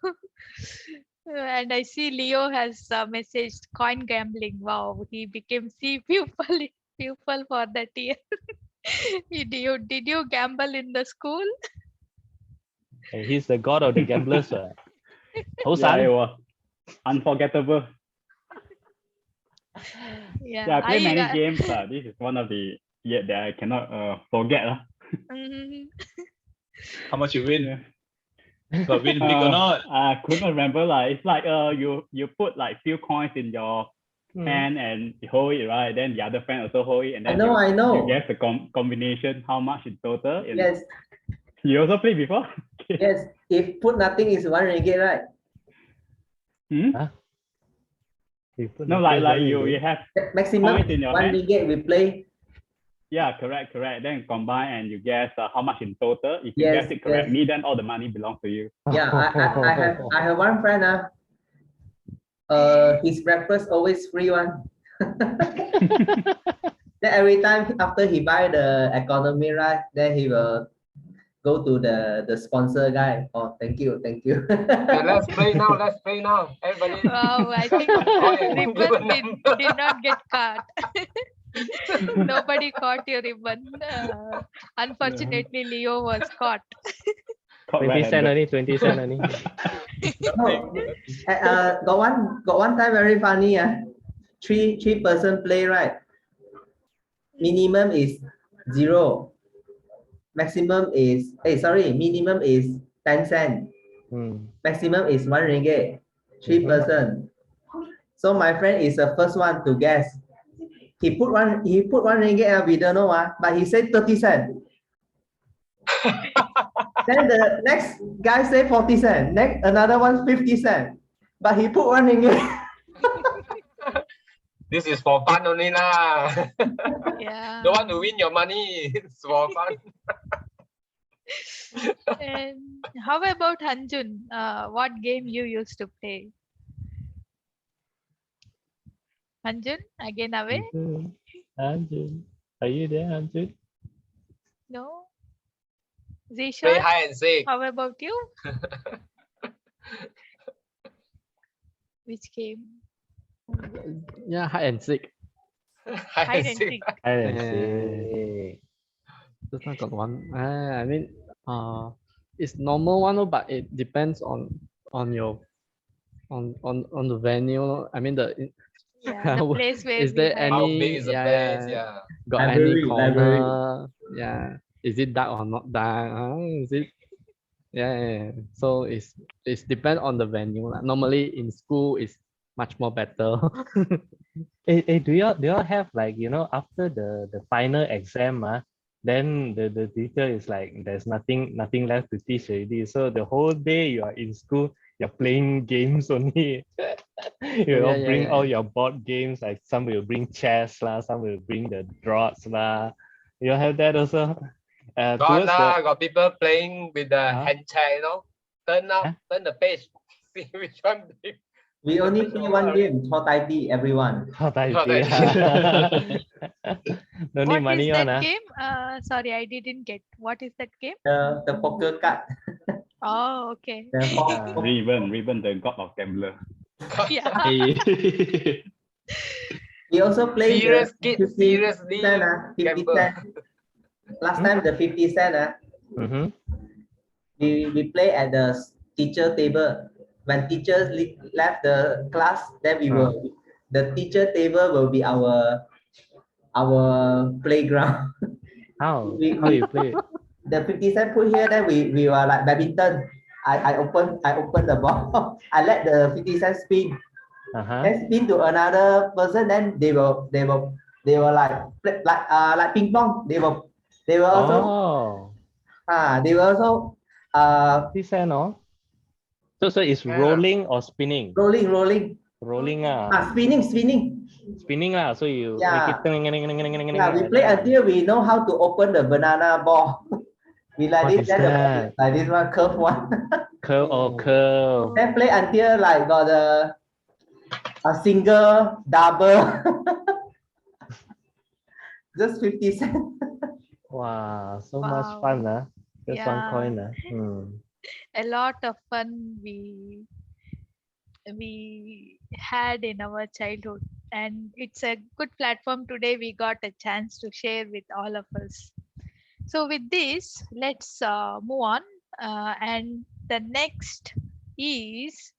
And I see Leo has messaged coin gambling. Wow, he became pupil for that year. Did you gamble in the school? And he's the god of the gamblers. Yeah, it Hosan. was unforgettable. Yeah, Yeah, I play many I games. This is one of the that I cannot forget. Mhm. How much you win? Yeah. But win big or not? I couldn't remember. It's like you put like few coins in your hand and you hold it, right? Then the other friend also hold it, and then I you know. guess the combination how much in total. And Yes, you also play before? yes. If put nothing is 1 ringgit, right? Hmm? Huh? You put No, nothing like very you good. have Maximum coins in your 1 hand. ringgit we play. Yeah, correct. Then combine and you guess how much in total. If you Yes, guess it correctly, then all the money belongs to you. Yeah, I have one friend. His breakfast always free one. Then every time after he buy the economy, right? Then he will go to the sponsor guy. Oh, thank you. Okay, let's play now. Everybody. Wow, I think ribbon did not get cut. Nobody caught your ribbon. Unfortunately, Leo was caught. 20 cent only, 20 cent only. No, got one time very funny. Three person play, right? Minimum is 0. Maximum is minimum is 10 cent. Maximum is 1 ringgit. 3 person. So my friend is the first one to guess. He put one ringgit. We don't know but he said 30 cent. Then the next guy say 40 cent. Next another one 50 cent. But he put 1 ringgit. This is for fun only lah. Yeah. Don't want to win your money. It's for fun. And how about Hanjun? What game you used to play? Hanjun, again away? Hanjun, are you there, Hanjun? No. Play Zishan, hide and seek. how about you? Which game? Yeah, hide and seek. Hide and seek. Hide and seek. Just now got one. I mean, it's normal one, but it depends on your on the venue. I mean Yeah, the place where is we there hide. How any big is the place? Yeah. got Library, any corner? Yeah, is it dark or not dark? Is it? Yeah. So it's depend on the venue. Normally in school is much more better. Do y'all have like, after the final exam, then the teacher is like, there's nothing left to teach already. So the whole day you are in school, you're playing games only. Bring all your board games, like some will bring chess lah, some will bring the draughts lah. You have that also. Got people playing with the hand chair, turn the page, see which one. We only play one game, Cho Tai Ti, everyone. No need What money is on. that game? Sorry, I didn't get. What is that game? The poker card. Oh, okay. Ribbon, the god of gambler. Yeah. We also play Serious the kid, 50 seriously cent, 50 gamble. cent. Last time the 50 cent, we play at the teacher table. When teachers left the class, then the teacher table will be our playground. How you play? The 50 cent put here, then we were like badminton. I open the ball. I let the 50 cent spin. Then spin to another person. Then they will like ping pong. They will also 50 cent, no? So it's rolling or spinning? Rolling. Spinning lah. So you Yeah. make it. Yeah, we play until we know how to open the banana ball. We like What this, is then that? like this one curve one. Curve. Then play until like got a single, double. Just 50 cents. Wow, so much fun, Just one Yeah. coin, A lot of fun we had in our childhood, and it's a good platform today. We got a chance to share with all of us. So with this, let's move on. And the next is,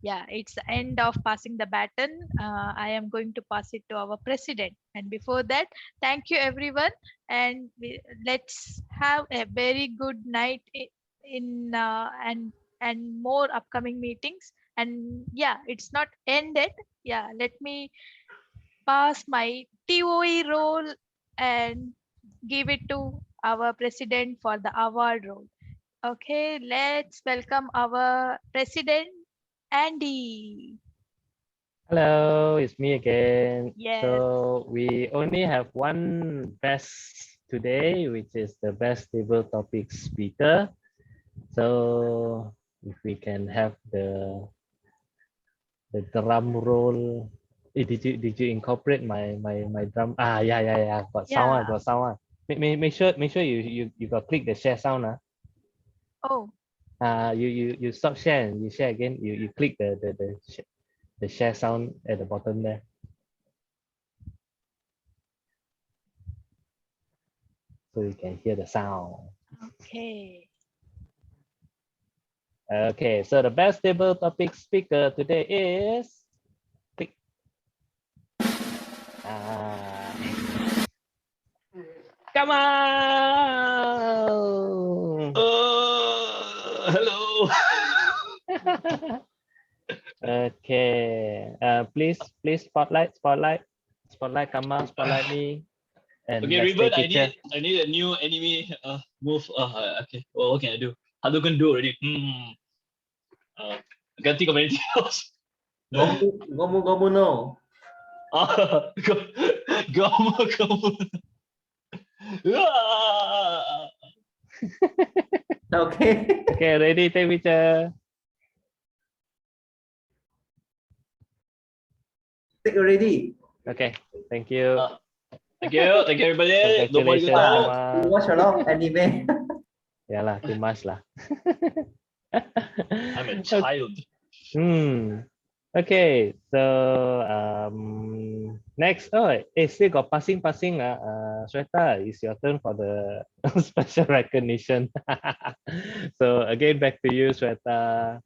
yeah, it's the end of passing the baton. I am going to pass it to our president. And before that, thank you everyone. And let's have a very good night in and more upcoming meetings. And yeah, it's not ended. Yeah, let me pass my TOE role and give it to our president for the award role. Okay, let's welcome our president, Andy. Hello, it's me again. Yes. So we only have one best today, which is the best table topic speaker. So if we can have the drum roll. Did you incorporate my drum? Yeah. Got sound, Yeah. got sound. Make sure you got click the share sound. Oh, You stop share and you share again. You click the share sound at the bottom there. So you can hear the sound. okay. Okay, so the best table topic speaker today is click. Come on. Hello. Okay. Please spotlight, come on, spotlight me. And Okay, let's Ribbon, take picture. I need a new enemy move. Okay. Well, what can I do? How do I do already? I can't think of anything else. Gomu no. Gomu. Okay. Okay, ready, take picture. Take already. Okay, thank you. Thank you everybody. Nobody Congratulations, gonna come out. on. You watch a lot of anime. Yeah lah, too much lah. I'm a child. Okay, so next, still got passing. Shweta, it's your turn for the special recognition. So again, back to you, Shweta.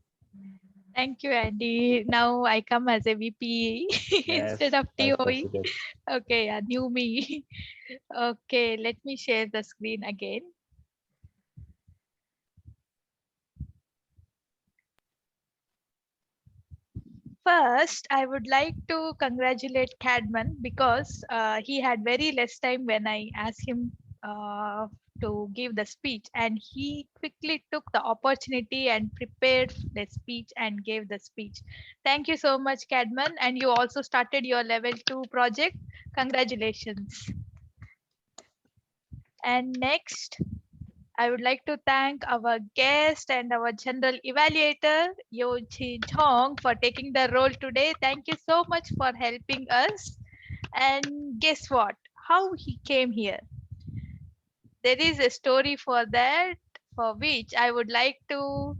Thank you, Andy. Now I come as a VP Yes, instead of Vice TOE. President. Okay, yeah, new me. Okay, let me share the screen again. First, I would like to congratulate Cadman because he had very less time when I asked him to give the speech, and he quickly took the opportunity and prepared the speech and gave the speech. Thank you so much, Cadman, and you also started your level 2 project. Congratulations. And next, I would like to thank our guest and our general evaluator, Yo Chi Chong, for taking the role today. Thank you so much for helping us. And guess what? How he came here. There is a story for that, for which I would like to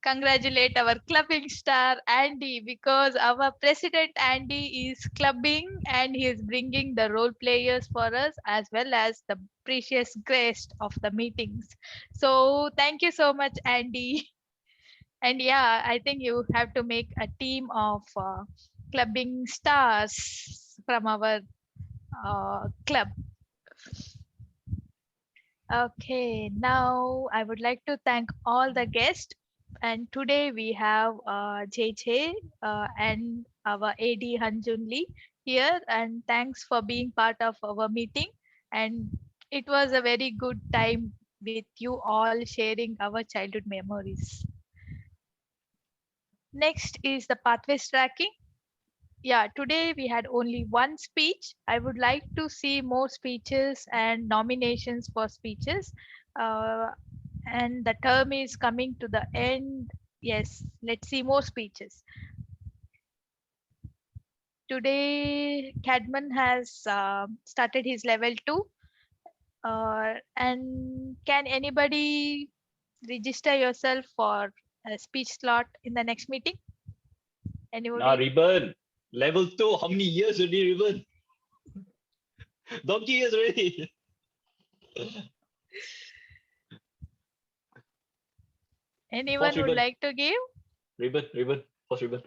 congratulate our clubbing star Andy, because our president Andy is clubbing and he is bringing the role players for us as well as the precious guest of the meetings. So thank you so much, Andy. And yeah, I think you have to make a team of clubbing stars from our club. Okay, now I would like to thank all the guests. And today we have JJ and our AD Hanjun Lee here. And thanks for being part of our meeting. And it was a very good time with you all sharing our childhood memories. Next is the pathways tracking. Yeah, today we had only one speech. I would like to see more speeches and nominations for speeches. And the term is coming to the end. Yes, let's see more speeches. Today, Cadman has started his level 2. And can anybody register yourself for a speech slot in the next meeting? Anybody? Nah, Ribbon. Level 2, how many years already, Ribbon? Donkey years already. Anyone would ribbon. like to give? Ribbon. First ribbon.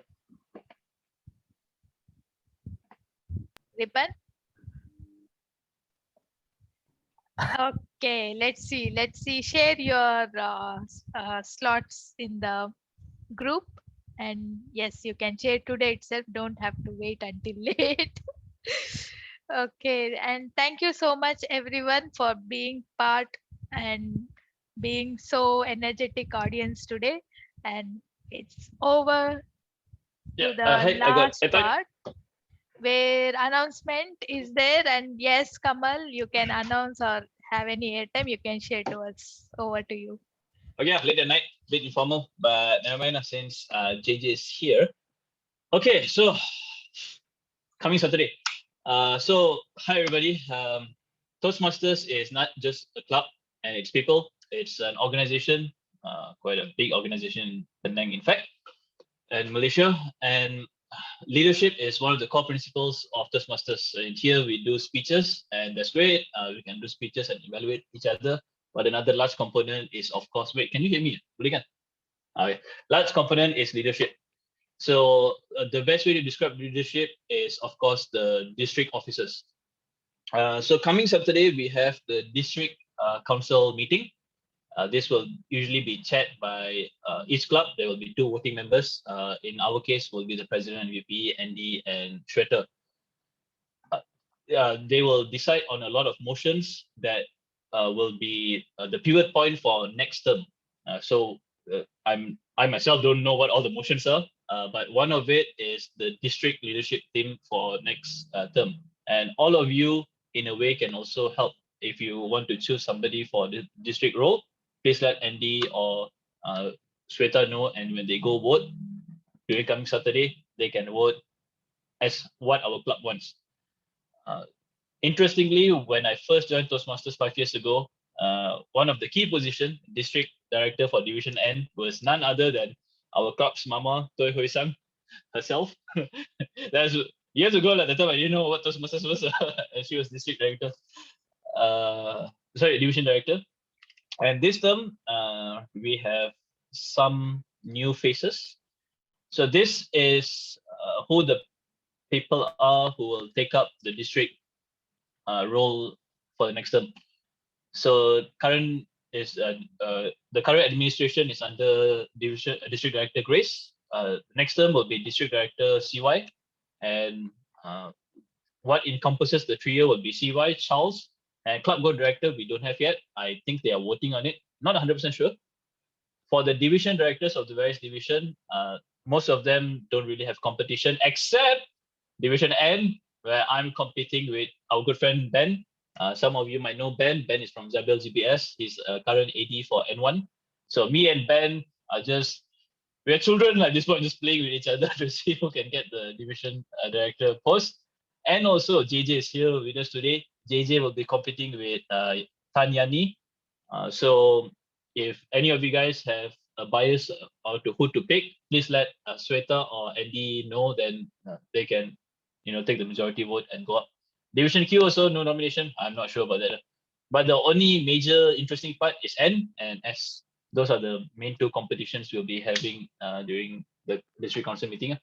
Ribbon? Okay, let's see. Share your slots in the group. And yes, you can share today itself. Don't have to wait until late. Okay, and thank you so much everyone for being part and being so energetic audience today. And it's over Yeah. to the Hey, last I thought part where announcement is there. And yes, Kamal, you can announce or have any airtime you can share to us. Over to you. okay, late at night, bit informal, but never mind since JJ is here. Okay, so coming Saturday. So hi everybody. Toastmasters is not just a club and its people. It's an organization, quite a big organization in Penang, in fact, and Malaysia. And leadership is one of the core principles of Toastmasters. In here, we do speeches, and that's great. We can do speeches and evaluate each other. But another large component is, of course, wait, can you hear me? Boleh kan? Okay. Large component is leadership. So the best way to describe leadership is, of course, the district officers. So coming Saturday, we have the district council meeting. This will usually be chaired by each club. There will be 2 voting members. In our case, will be the president and VP, Andy and Shweta. They will decide on a lot of motions that will be the pivot point for next term. I myself don't know what all the motions are, but one of it is the district leadership team for next term. And all of you, in a way, can also help if you want to choose somebody for the district role. Please let Andy or Shweta know, and when they go vote during coming Saturday, they can vote as what our club wants. Interestingly, when I first joined Toastmasters 5 years ago, one of the key positions, district director for Division N, was none other than our club's mama, Toi Hui Sang, herself. That's years ago, at the time I didn't know what Toastmasters was, and she was district director. Division director. And this term, we have some new faces. So this is who the people are who will take up the district role for the next term. So current is the current administration is under district director Grace. Next term will be district director CY, and what encompasses the trio will be CY, Charles, and club board director we don't have yet. I think they are voting on it. Not 100% sure. For the division directors of the various division, most of them don't really have competition except Division N, where I'm competing with our good friend Ben. Some of you might know Ben. Ben is from Zabel GBS. He's a current AD for N1. So me and Ben are we're children at this point, just playing with each other to see who can get the division director post. And also JJ is here with us today. JJ will be competing with Tanyani. So if any of you guys have a bias or to who to pick, please let Sweta or Andy know, then they can take the majority vote and go up. Division Q also no nomination. I'm not sure about that. But the only major interesting part is N and S. Those are the main 2 competitions we'll be having during the district council meeting.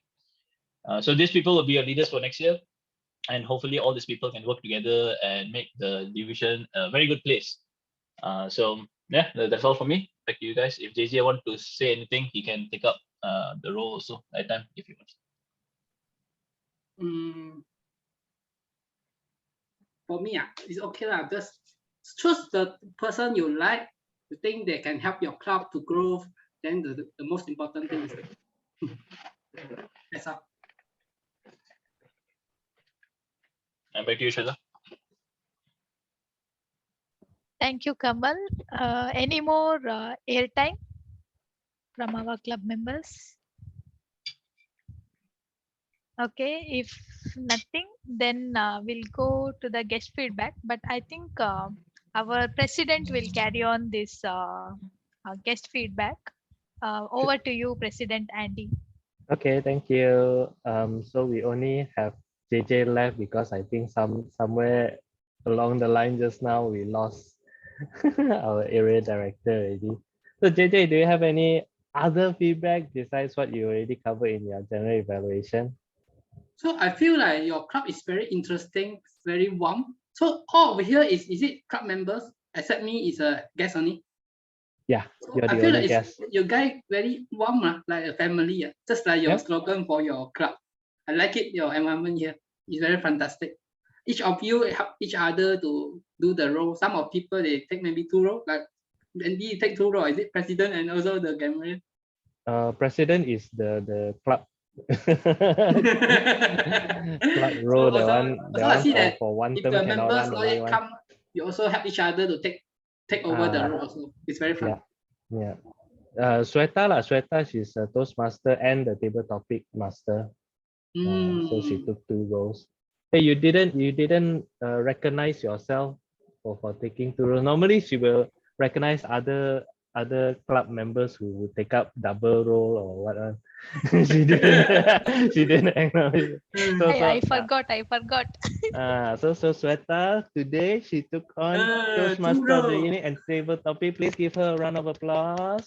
So these people will be your leaders for next year. And hopefully all these people can work together and make the division a very good place. So yeah, that's all for me. Back to you guys. If JJ want to say anything, he can take up the role also at time if he wants. For me, it's okay lah. Just choose the person you like, you think they can help your club to grow. Then the most important thing is that's all. And back to you, Shweta. Thank you, Kamal. Any more airtime from our club members? Okay, if nothing, then we'll go to the guest feedback. But I think our president will carry on this guest feedback. Over to you, President Andy. Okay, thank you. So we only have JJ left because I think somewhere along the line just now we lost our area director already. So JJ, do you have any other feedback besides what you already covered in your general evaluation? So I feel like your club is very interesting, very warm. So all over here is it club members? Except me is a guest only. Yeah, So you're I the feel only like guest. your guy very warm, like a family, just like your Yep. slogan for your club. I like it, your environment here. It's very fantastic. Each of you help each other to do the role. Some of people they take maybe 2 roles, like Andy take 2 roles. Is it president and also the grammarian? President is the club. Club So role, that also I one see that for one if term the cannot members run not away yet one. come, you also help each other to take over the role also. It's very fun. Yeah. Sweta, she's a Toastmaster and the table topic master. So she took 2 roles. Hey, you didn't recognize yourself for taking 2 roles. Normally she will recognize other club members who take up double role or what. She didn't acknowledge. I forgot. So Sweta today she took on 2 Toastmaster of the roles. Unit and table topic. Please give her a round of applause.